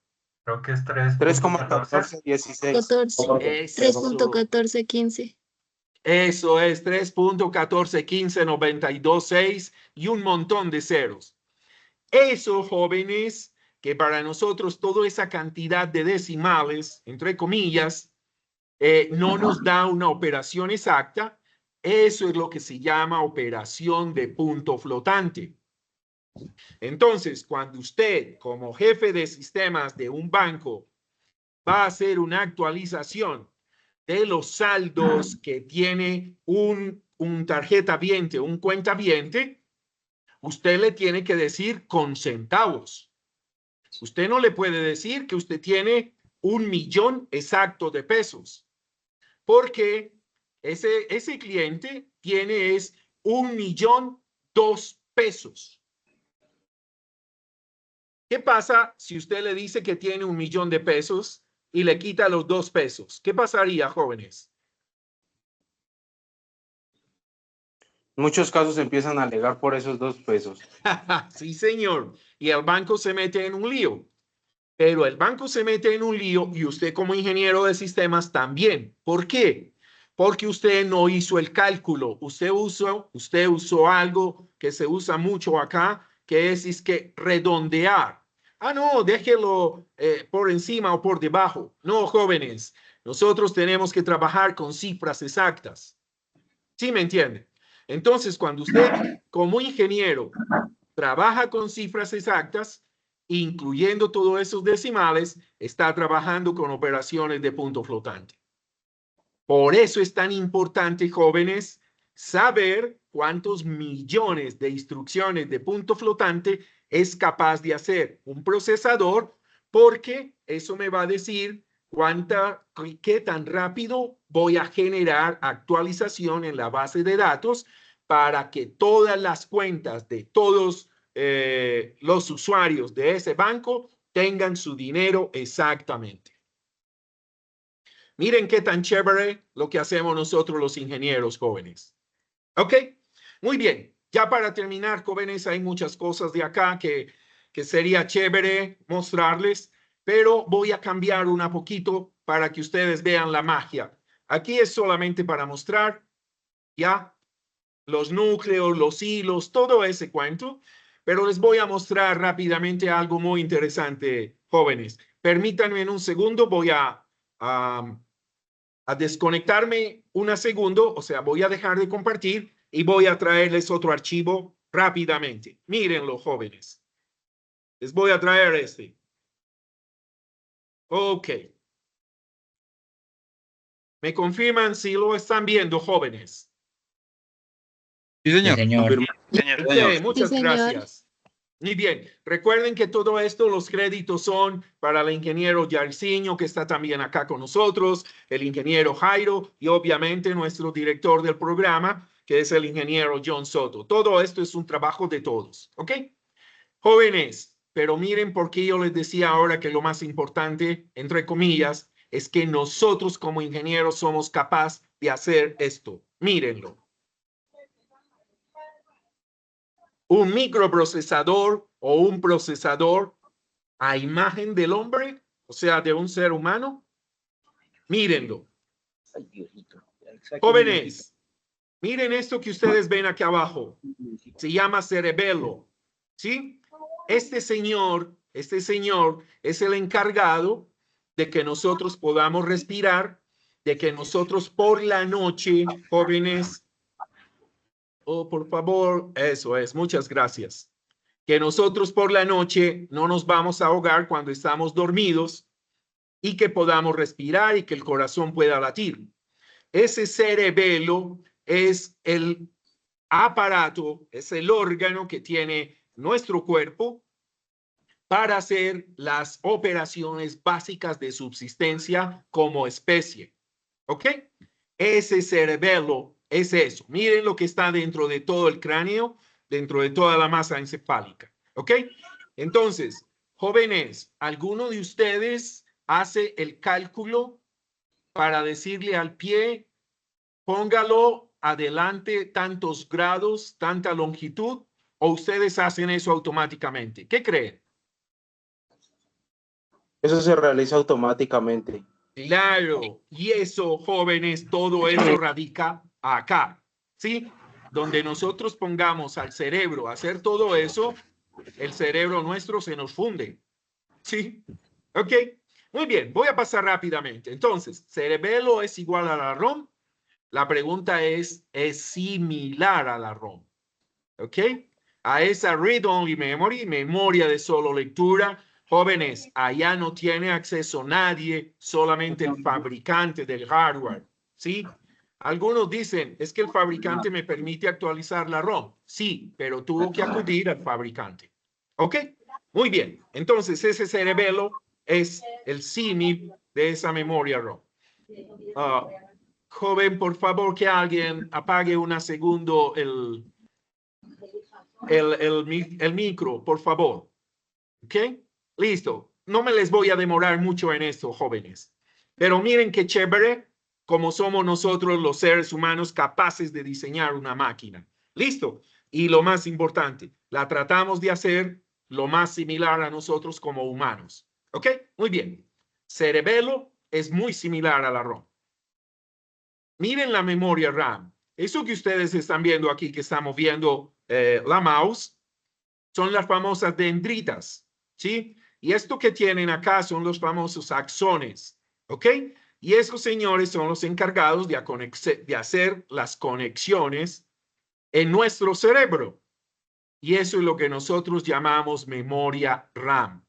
Creo que es 3,1416. 3.1415. Eso es 3.141592.6 y un montón de ceros. Eso, jóvenes, que para nosotros toda esa cantidad de decimales, entre comillas, no nos da una operación exacta. Eso es lo que se llama operación de punto flotante. Entonces, cuando usted, como jefe de sistemas de un banco, va a hacer una actualización de los saldos que tiene un tarjeta viente, un cuenta viente, usted le tiene que decir con centavos. Usted no le puede decir que usted tiene 1 millón exacto de pesos, porque ese cliente tiene es 1.000.002 pesos. ¿Qué pasa si usted le dice que tiene 1 millón de pesos y le quita los 2 pesos? ¿Qué pasaría, jóvenes? En muchos casos empiezan a alegar por esos 2 pesos. Sí, señor. Y el banco se mete en un lío. Pero el banco se mete en un lío y usted como ingeniero de sistemas también. ¿Por qué? Porque usted no hizo el cálculo. Usted usó algo que se usa mucho acá, que es que redondear. Ah, no, déjelo por encima o por debajo. No, jóvenes, nosotros tenemos que trabajar con cifras exactas. ¿Sí me entiende? Entonces, cuando usted como ingeniero trabaja con cifras exactas, incluyendo todos esos decimales, está trabajando con operaciones de punto flotante. Por eso es tan importante, jóvenes, saber cuántos millones de instrucciones de punto flotante es capaz de hacer un procesador, porque eso me va a decir qué tan rápido voy a generar actualización en la base de datos para que todas las cuentas de todos los usuarios de ese banco tengan su dinero exactamente. Miren qué tan chévere lo que hacemos nosotros los ingenieros jóvenes. ¿Ok? Muy bien. Ya para terminar, jóvenes, hay muchas cosas de acá que sería chévere mostrarles, pero voy a cambiar un poquito para que ustedes vean la magia. Aquí es solamente para mostrar, ya, los núcleos, los hilos, todo ese cuento, pero les voy a mostrar rápidamente algo muy interesante, jóvenes. Permítanme en un segundo, voy a desconectarme un segundo, o sea, voy a dejar de compartir y voy a traerles otro archivo rápidamente. Mírenlo, jóvenes. Les voy a traer este. Ok. ¿Me confirman si lo están viendo, jóvenes? Sí, señor. Sí, señor. Okay, muchas gracias. Muy bien. Recuerden que todo esto, los créditos son para el ingeniero Yarciño, que está también acá con nosotros, el ingeniero Jairo y obviamente nuestro director del programa, que es el ingeniero John Soto. Todo esto es un trabajo de todos. ¿Ok? Jóvenes, pero miren por qué yo les decía ahora que lo más importante, entre comillas, es que nosotros como ingenieros somos capaces de hacer esto. Mírenlo. Un microprocesador o un procesador a imagen del hombre, o sea, de un ser humano. Mírenlo. Jóvenes, miren esto que ustedes ven aquí abajo. Se llama cerebelo. ¿Sí? Este señor es el encargado de que nosotros podamos respirar, de que nosotros por la noche, jóvenes, oh, por favor, eso es, muchas gracias. Que nosotros por la noche no nos vamos a ahogar cuando estamos dormidos y que podamos respirar y que el corazón pueda latir. Ese cerebelo es el aparato, es el órgano que tiene nuestro cuerpo para hacer las operaciones básicas de subsistencia como especie. ¿Ok? Ese cerebelo es eso. Miren lo que está dentro de todo el cráneo, dentro de toda la masa encefálica. ¿Ok? Entonces, jóvenes, ¿alguno de ustedes hace el cálculo para decirle al pie, póngalo adelante tantos grados, tanta longitud, o ustedes hacen eso automáticamente? ¿Qué creen? Eso se realiza automáticamente. Claro, y eso, jóvenes, todo eso radica acá, ¿sí? Donde nosotros pongamos al cerebro a hacer todo eso, el cerebro nuestro se nos funde, ¿sí? Ok, muy bien, voy a pasar rápidamente. Entonces, cerebelo es igual a la ROM. La pregunta es similar a la ROM, ¿ok? A esa read-only memory, memoria de solo lectura. Jóvenes, allá no tiene acceso nadie, solamente el fabricante del hardware, ¿sí? Algunos dicen, es que el fabricante me permite actualizar la ROM. Sí, pero tuvo que acudir al fabricante. ¿Ok? Muy bien. Entonces, ese cerebelo es el símil de esa memoria ROM. Joven, por favor, que alguien apague un segundo el micro, por favor. ¿Ok? Listo. No me les voy a demorar mucho en esto, jóvenes. Pero miren qué chévere como somos nosotros los seres humanos capaces de diseñar una máquina. Listo. Y lo más importante, la tratamos de hacer lo más similar a nosotros como humanos. ¿Ok? Muy bien. Cerebelo es muy similar a la ROM. Miren la memoria RAM. Eso que ustedes están viendo aquí, que estamos viendo la mouse, son las famosas dendritas, ¿sí? Y esto que tienen acá son los famosos axones, ¿ok? Y esos señores son los encargados de hacer las conexiones en nuestro cerebro. Y eso es lo que nosotros llamamos memoria RAM.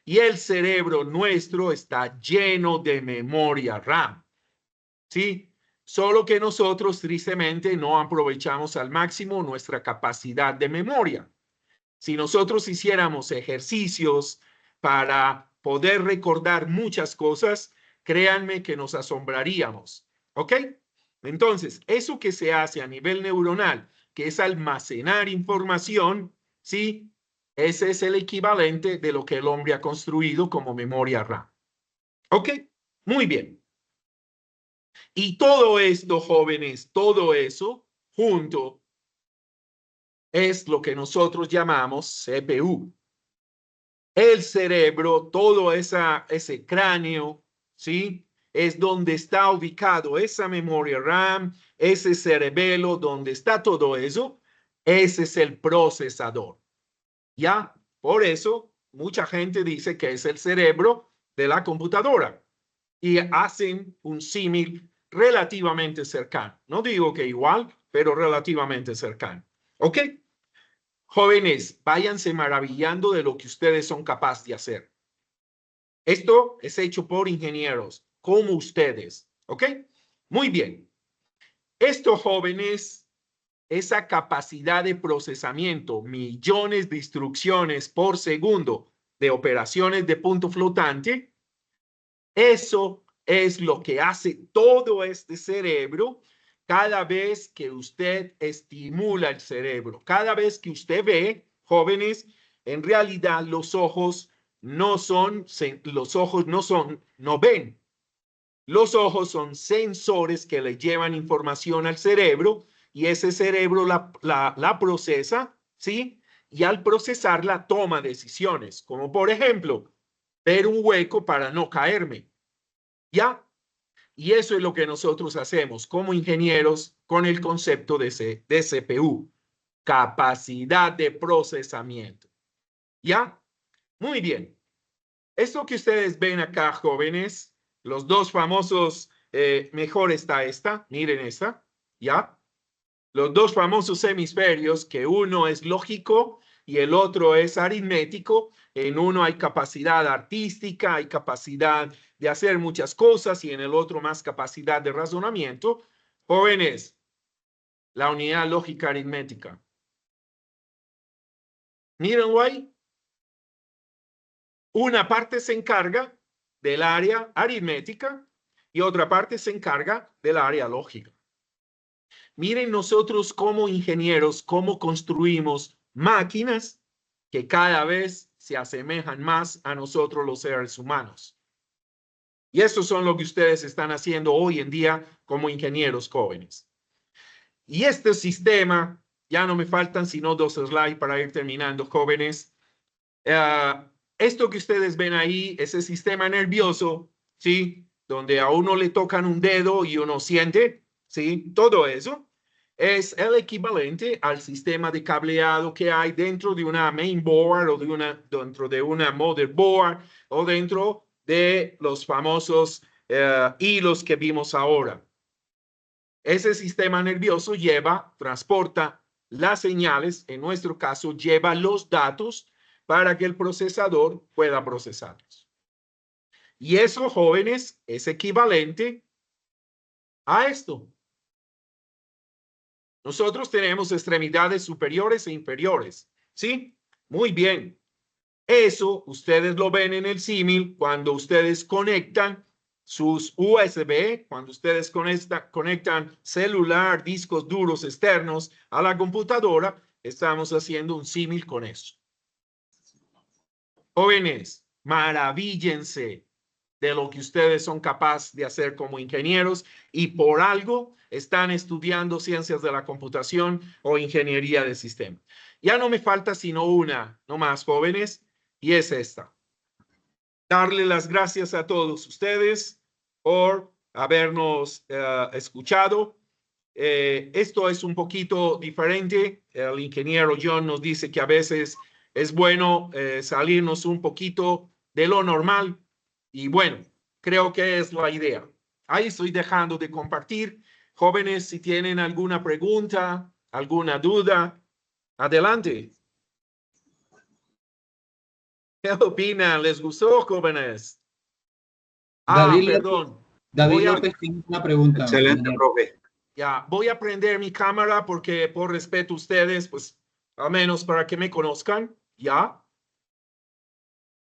Y el cerebro nuestro está lleno de memoria RAM. ¿sí? Solo que nosotros tristemente no aprovechamos al máximo nuestra capacidad de memoria. Si nosotros hiciéramos ejercicios para poder recordar muchas cosas, créanme que nos asombraríamos, ¿ok? Entonces, eso que se hace a nivel neuronal, que es almacenar información, ¿sí? Ese es el equivalente de lo que el hombre ha construido como memoria RAM. ¿Ok? Muy bien. Y todo esto, jóvenes, todo eso junto es lo que nosotros llamamos CPU. El cerebro, todo ese cráneo, ¿sí? Es donde está ubicado esa memoria RAM, ese cerebelo, donde está todo eso. Ese es el procesador. ¿Ya? Por eso, mucha gente dice que es el cerebro de la computadora. Y hacen un símil relativamente cercano. No digo que igual, pero relativamente cercano. ¿Ok? Jóvenes, váyanse maravillando de lo que ustedes son capaces de hacer. Esto es hecho por ingenieros, como ustedes. ¿Ok? Muy bien. Estos jóvenes, esa capacidad de procesamiento, millones de instrucciones por segundo de operaciones de punto flotante, eso es lo que hace todo este cerebro cada vez que usted estimula el cerebro. Cada vez que usted ve, jóvenes, en realidad los ojos no ven. Los ojos son sensores que le llevan información al cerebro y ese cerebro la procesa, ¿sí? Y al procesarla toma decisiones, como por ejemplo, ver un hueco para no caerme. ¿Ya? Y eso es lo que nosotros hacemos como ingenieros con el concepto de CPU, capacidad de procesamiento. ¿Ya? Muy bien. Esto que ustedes ven acá, jóvenes, los dos famosos, mejor está esta, miren esta, ¿ya? Los dos famosos hemisferios, que uno es lógico y el otro es aritmético. En uno hay capacidad artística, hay capacidad de hacer muchas cosas y en el otro más capacidad de razonamiento. Jóvenes, la unidad lógica aritmética. Miren ahí. Una parte se encarga del área aritmética y otra parte se encarga del área lógica. Miren nosotros como ingenieros, cómo construimos máquinas que cada vez se asemejan más a nosotros los seres humanos. Y eso son lo que ustedes están haciendo hoy en día como ingenieros jóvenes. Y este sistema, ya no me faltan sino 2 slides para ir terminando, jóvenes. Esto que ustedes ven ahí, ese sistema nervioso, ¿sí? Donde a uno le tocan un dedo y uno siente, ¿sí? Todo eso es el equivalente al sistema de cableado que hay dentro de una mainboard o dentro de una motherboard o dentro de los famosos hilos que vimos ahora. Ese sistema nervioso transporta las señales, en nuestro caso, lleva los datos para que el procesador pueda procesarlos. Y eso, jóvenes, es equivalente a esto. Nosotros tenemos extremidades superiores e inferiores, ¿sí? Muy bien. Eso ustedes lo ven en el símil cuando ustedes conectan sus USB, cuando ustedes conectan celular, discos duros externos a la computadora, estamos haciendo un símil con eso. Jóvenes, maravíllense de lo que ustedes son capaces de hacer como ingenieros y por algo están estudiando ciencias de la computación o ingeniería de sistemas. Ya no me falta sino una, no más, jóvenes, y es esta. Darle las gracias a todos ustedes por habernos escuchado. Esto es un poquito diferente. El ingeniero John nos dice que a veces es bueno salirnos un poquito de lo normal y bueno, creo que es la idea. Ahí estoy dejando de compartir. Jóvenes, si tienen alguna pregunta, alguna duda, adelante. ¿Qué opinan? ¿Les gustó, jóvenes? David, Perdón. David López tiene una pregunta. Excelente, profe. Ya, voy a prender mi cámara porque por respeto a ustedes, pues, al menos para que me conozcan, ¿ya?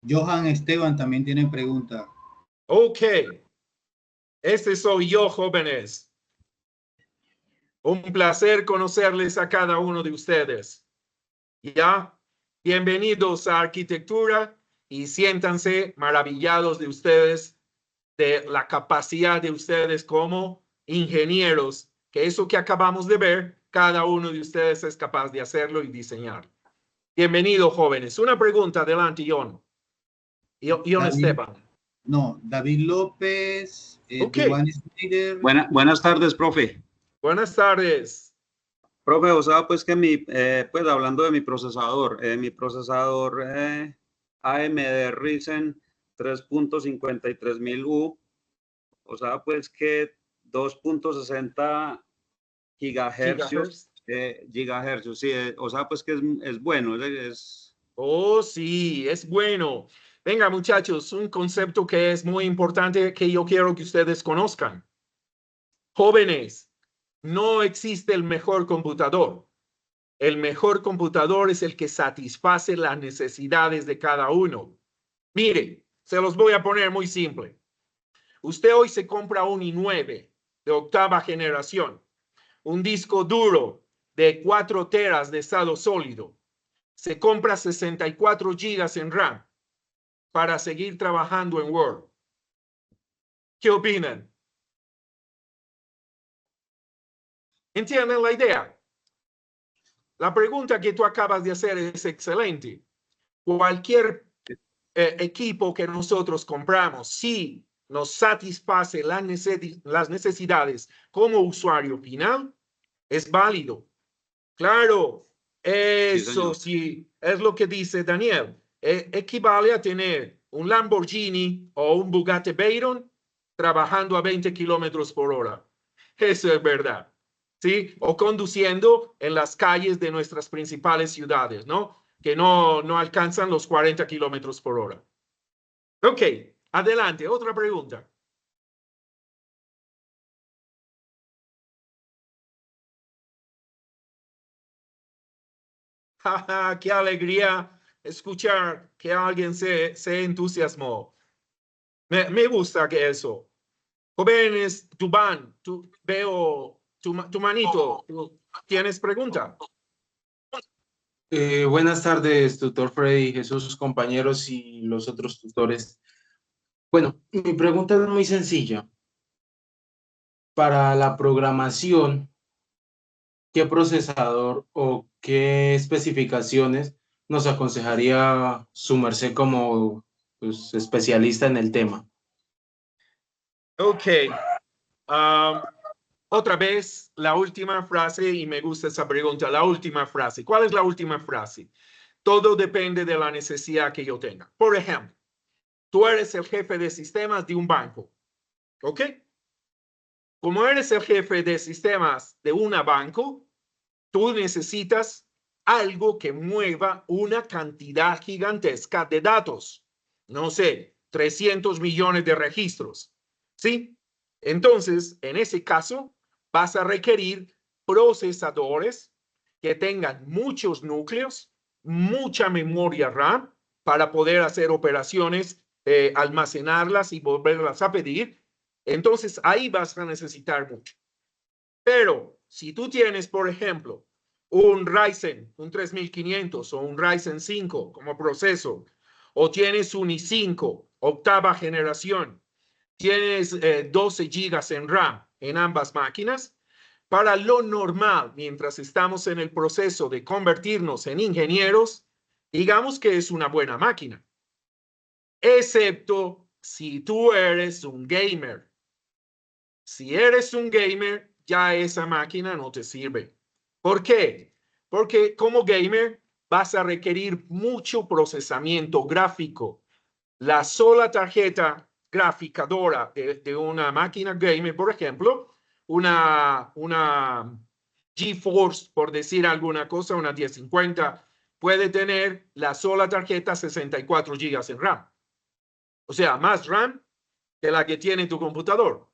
Johan Esteban también tiene pregunta. Ok. Este soy yo, jóvenes. Un placer conocerles a cada uno de ustedes. ¿Ya? Bienvenidos a Arquitectura y siéntanse maravillados de ustedes, de la capacidad de ustedes como ingenieros, que eso que acabamos de ver, cada uno de ustedes es capaz de hacerlo y diseñar. Bienvenidos, jóvenes. Una pregunta, adelante, Ion. Ion Esteban. No, David López, Okay. Snyder. Buenas tardes, profe. Buenas tardes. Profe, o sea, pues que pues hablando de mi procesador AMD Ryzen 3.53000U, o sea, pues que 2.60 gigahercios, sí, o sea, pues que es bueno, Oh, sí, es bueno. Venga, muchachos, un concepto que es muy importante que yo quiero que ustedes conozcan. Jóvenes, no existe el mejor computador. El mejor computador es el que satisface las necesidades de cada uno. Mire, se los voy a poner muy simple. Usted hoy se compra un i9 de 8ª generación, un disco duro de 4 teras de estado sólido. Se compra 64 gigas en RAM para seguir trabajando en Word. ¿Qué opinan? ¿Entienden la idea? La pregunta que tú acabas de hacer es excelente. Cualquier equipo que nosotros compramos, si nos satisface las necesidades como usuario final, es válido. Claro, eso sí, es lo que dice Daniel. Equivale a tener un Lamborghini o un Bugatti Veyron trabajando a 20 kilómetros por hora. Eso es verdad. ¿Sí? O conduciendo en las calles de nuestras principales ciudades, ¿no? Que no alcanzan los 40 kilómetros por hora. Ok, adelante, otra pregunta. ¡Qué alegría escuchar que alguien se entusiasmó! Me gusta que eso. Jóvenes, veo tu manito. ¿Tienes pregunta? Buenas tardes, tutor Freddy, Jesús, compañeros y los otros tutores. Bueno, mi pregunta es muy sencilla. Para la programación, ¿qué procesador o qué especificaciones nos aconsejaría su merced como pues, especialista en el tema? Ok. Otra vez, la última frase, y me gusta esa pregunta, la última frase. ¿Cuál es la última frase? Todo depende de la necesidad que yo tenga. Por ejemplo, tú eres el jefe de sistemas de un banco, ¿ok? Como eres el jefe de sistemas de un banco, tú necesitas algo que mueva una cantidad gigantesca de datos. No sé, 300 millones de registros, ¿sí? Entonces, en ese caso, vas a requerir procesadores que tengan muchos núcleos, mucha memoria RAM para poder hacer operaciones, almacenarlas y volverlas a pedir. Entonces, ahí vas a necesitar mucho. Pero si tú tienes, por ejemplo, un Ryzen, un 3500 o un Ryzen 5 como proceso, o tienes un i5, 8ª generación, tienes 12 gigas en RAM en ambas máquinas, para lo normal, mientras estamos en el proceso de convertirnos en ingenieros, digamos que es una buena máquina. Excepto si tú eres un gamer. Si eres un gamer, ya esa máquina no te sirve. ¿Por qué? Porque como gamer vas a requerir mucho procesamiento gráfico. La sola tarjeta graficadora de una máquina gamer, por ejemplo, una GeForce, por decir alguna cosa, una 1050, puede tener la sola tarjeta 64 gigas en RAM. O sea, más RAM que la que tiene tu computador.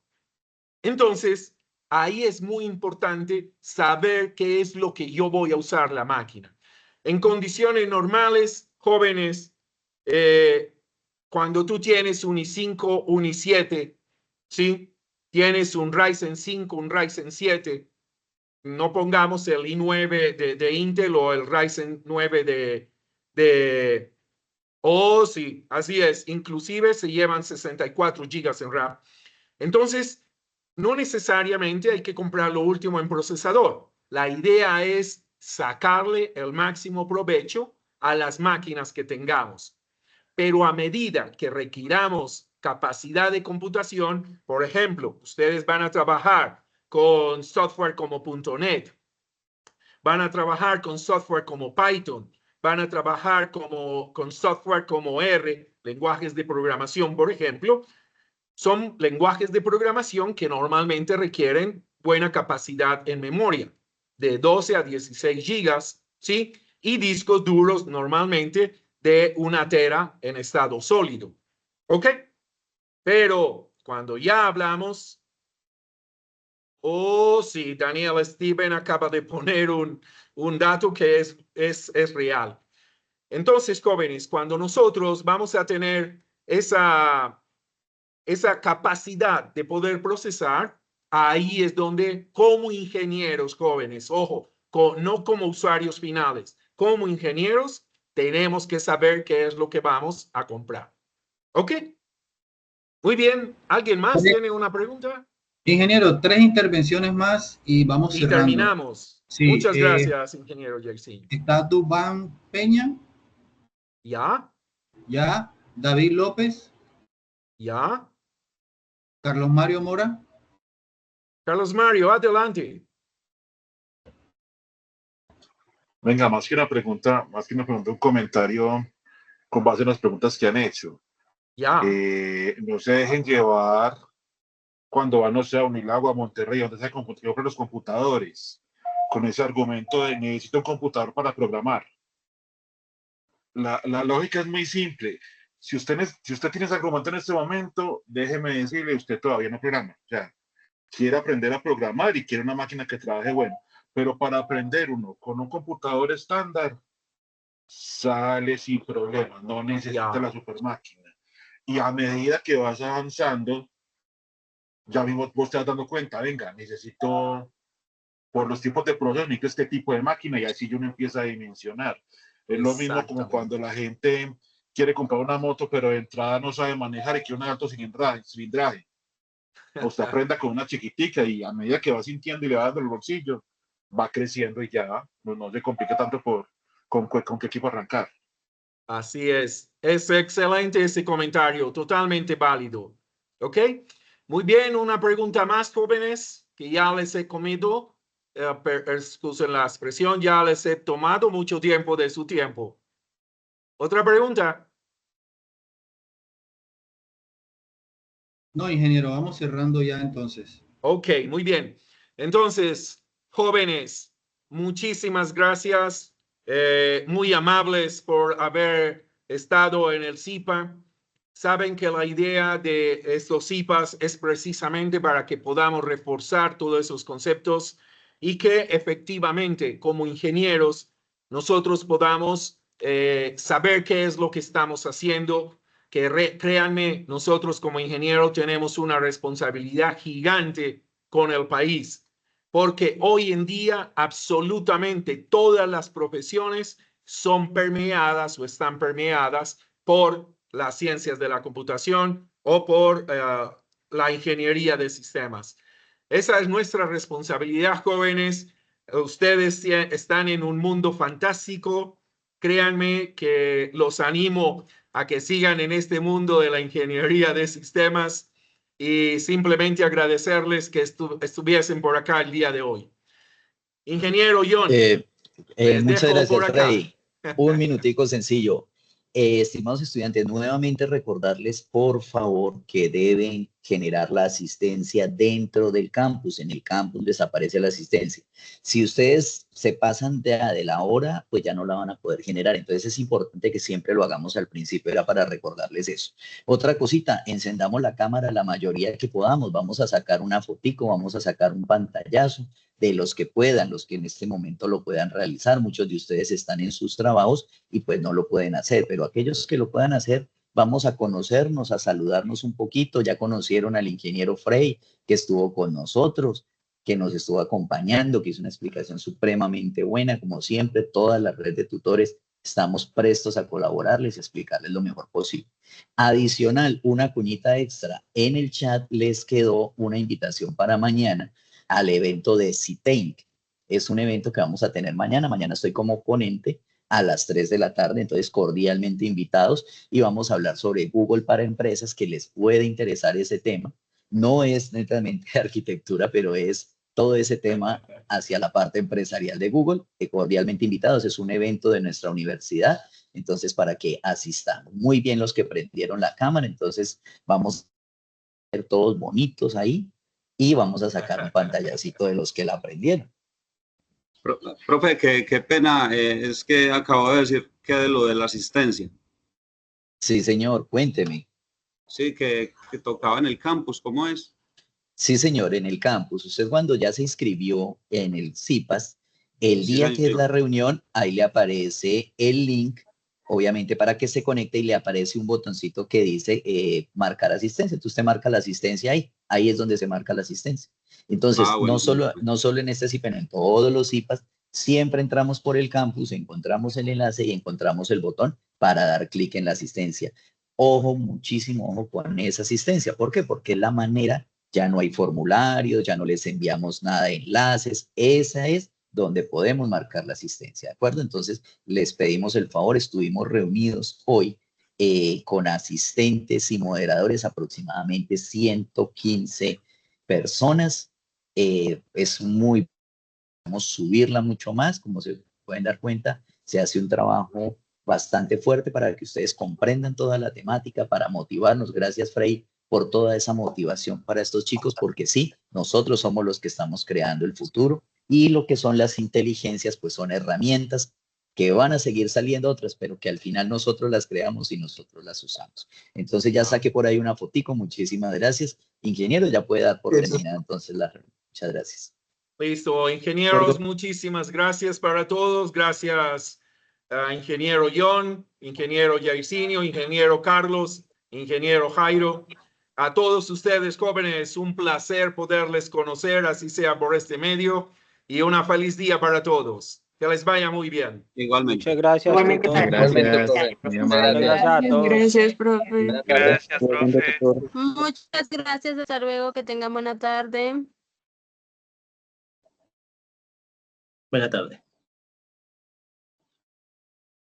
Entonces, ahí es muy importante saber qué es lo que yo voy a usar la máquina. En condiciones normales, jóvenes, cuando tú tienes un i5, un i7, ¿sí? Tienes un Ryzen 5, un Ryzen 7, no pongamos el i9 de Intel o el Ryzen 9 oh, sí, así es. Inclusive se llevan 64 GB en RAM. Entonces, no necesariamente hay que comprar lo último en procesador. La idea es sacarle el máximo provecho a las máquinas que tengamos. Pero a medida que requiramos capacidad de computación, por ejemplo, ustedes van a trabajar con software como .NET, van a trabajar con software como Python, van a trabajar con software como R, lenguajes de programación, por ejemplo. Son lenguajes de programación que normalmente requieren buena capacidad en memoria, de 12 a 16 gigas, ¿sí? Y discos duros normalmente de 1 tera en estado sólido, ¿ok? Pero cuando ya hablamos, oh sí, Daniel Steven acaba de poner un dato que es real. Entonces, jóvenes, cuando nosotros vamos a tener esa capacidad de poder procesar, ahí es donde como ingenieros jóvenes, ojo, no como usuarios finales, como ingenieros, tenemos que saber qué es lo que vamos a comprar. ¿Ok? Muy bien. ¿Alguien más tiene una pregunta? Ingeniero, 3 intervenciones más y vamos cerrando. Y terminamos. Sí, muchas gracias, ingeniero Yersin. Está Dubán Peña. ¿Ya? Ya. David López. ¿Ya? Carlos Mario Mora. Carlos Mario, adelante. Venga, más que una pregunta, un comentario con base en las preguntas que han hecho. Ya. No se dejen llevar cuando van, no sé, a Unilagua, a Monterrey, donde se compran los computadores, con ese argumento de necesito un computador para programar. La lógica es muy simple. Si usted tiene ese argumento en este momento, déjeme decirle, usted todavía no programa. O sea, quiere aprender a programar y quiere una máquina que trabaje bueno. Pero para aprender uno con un computador estándar, sale sin problema, no necesita la super máquina. Y a medida que vas avanzando, ya mismo vos te vas dando cuenta, venga, necesito, por los tipos de procesos, necesito este tipo de máquina, y así uno empieza a dimensionar. Es lo mismo como cuando la gente quiere comprar una moto, pero de entrada no sabe manejar y quiere un alto cilindraje. Usted aprenda con una chiquitica y a medida que va sintiendo y le va dando el bolsillo, va creciendo y ya no se complica tanto con qué equipo arrancar. Así es. Es excelente ese comentario, totalmente válido. ¿Ok? Muy bien, una pregunta más, jóvenes, que ya les he comido, excusen la expresión, ya les he tomado mucho tiempo de su tiempo. ¿Otra pregunta? No, ingeniero, vamos cerrando ya entonces. Ok, muy bien. Entonces, jóvenes, muchísimas gracias. Muy amables por haber estado en el CIPA. Saben que la idea de estos CIPAs es precisamente para que podamos reforzar todos esos conceptos y que efectivamente como ingenieros nosotros podamos saber qué es lo que estamos haciendo, que créanme, nosotros como ingenieros tenemos una responsabilidad gigante con el país, porque hoy en día absolutamente todas las profesiones son permeadas o están permeadas por las ciencias de la computación o por la ingeniería de sistemas. Esa es nuestra responsabilidad, jóvenes. Ustedes están en un mundo fantástico. Créanme que los animo a que sigan en este mundo de la ingeniería de sistemas y simplemente agradecerles que estuviesen por acá el día de hoy. Ingeniero John. Muchas gracias, Freddy. Un minutico sencillo. Estimados estudiantes, nuevamente recordarles, por favor, que deben generar la asistencia dentro del campus. En el campus desaparece la asistencia. Si ustedes se pasan de la hora, pues ya no la van a poder generar. Entonces es importante que siempre lo hagamos al principio, era para recordarles eso. Otra cosita, encendamos la cámara la mayoría que podamos. Vamos a sacar una fotico, vamos a sacar un pantallazo de los que puedan, los que en este momento lo puedan realizar. Muchos de ustedes están en sus trabajos y pues no lo pueden hacer, pero aquellos que lo puedan hacer, vamos a conocernos, a saludarnos un poquito. Ya conocieron al ingeniero Frey, que estuvo con nosotros, que nos estuvo acompañando, que hizo una explicación supremamente buena. Como siempre, toda la red de tutores estamos prestos a colaborarles y a explicarles lo mejor posible. Adicional, una cuñita extra, en el chat les quedó una invitación para mañana al evento de CITEINC. Es un evento que vamos a tener mañana. Mañana estoy como ponente a las 3 de la tarde, entonces cordialmente invitados, y vamos a hablar sobre Google para empresas, que les puede interesar ese tema. No es netamente de arquitectura, pero es todo ese tema hacia la parte empresarial de Google. Cordialmente invitados, es un evento de nuestra universidad, entonces para que asistamos. Muy bien los que prendieron la cámara, entonces vamos a ver todos bonitos ahí y vamos a sacar un pantallacito de los que la prendieron. Profe, qué pena, es que acabo de decir que de lo de la asistencia. Sí, señor, cuénteme. Sí, que tocaba en el campus, ¿cómo es? Sí, señor, en el campus. Usted cuando ya se inscribió en el CIPAS, el Sí, día señor. que es la reunión, ahí le aparece el link, obviamente para que se conecte, y le aparece un botoncito que dice marcar asistencia. Entonces usted marca la asistencia ahí es donde se marca la asistencia. Entonces, Bueno, no solo en este CIPAS, en todos los CIPAS, siempre entramos por el campus, encontramos el enlace y encontramos el botón para dar clic en la asistencia. Ojo, muchísimo ojo con esa asistencia. ¿Por qué? Porque es la manera. Ya no hay formularios, ya no les enviamos nada de enlaces. Esa es donde podemos marcar la asistencia, ¿de acuerdo? Entonces, les pedimos el favor. Estuvimos reunidos hoy con asistentes y moderadores, aproximadamente 115 personas. Es muy, podemos subirla mucho más, como se pueden dar cuenta. Se hace un trabajo bastante fuerte para que ustedes comprendan toda la temática, para motivarnos. Gracias, Frey, por toda esa motivación para estos chicos, porque sí, nosotros somos los que estamos creando el futuro, y lo que son las inteligencias, pues son herramientas que van a seguir saliendo otras, pero que al final nosotros las creamos y nosotros las usamos. Entonces ya saqué por ahí una fotico. Muchísimas gracias. Ingeniero, ya puede dar por terminada entonces la reunión. Muchas gracias. Listo, ingenieros, muchísimas gracias para todos. Gracias, ingeniero John, ingeniero Jairzinho, ingeniero Carlos, ingeniero Jairo. A todos ustedes, jóvenes, un placer poderles conocer, así sea por este medio, y un feliz día para todos. Que les vaya muy bien. Igualmente. Muchas gracias. Igualmente, Gracias, gracias, profe. Gracias, profe. Muchas gracias, hasta luego, que tengan buena tarde. Buena tarde.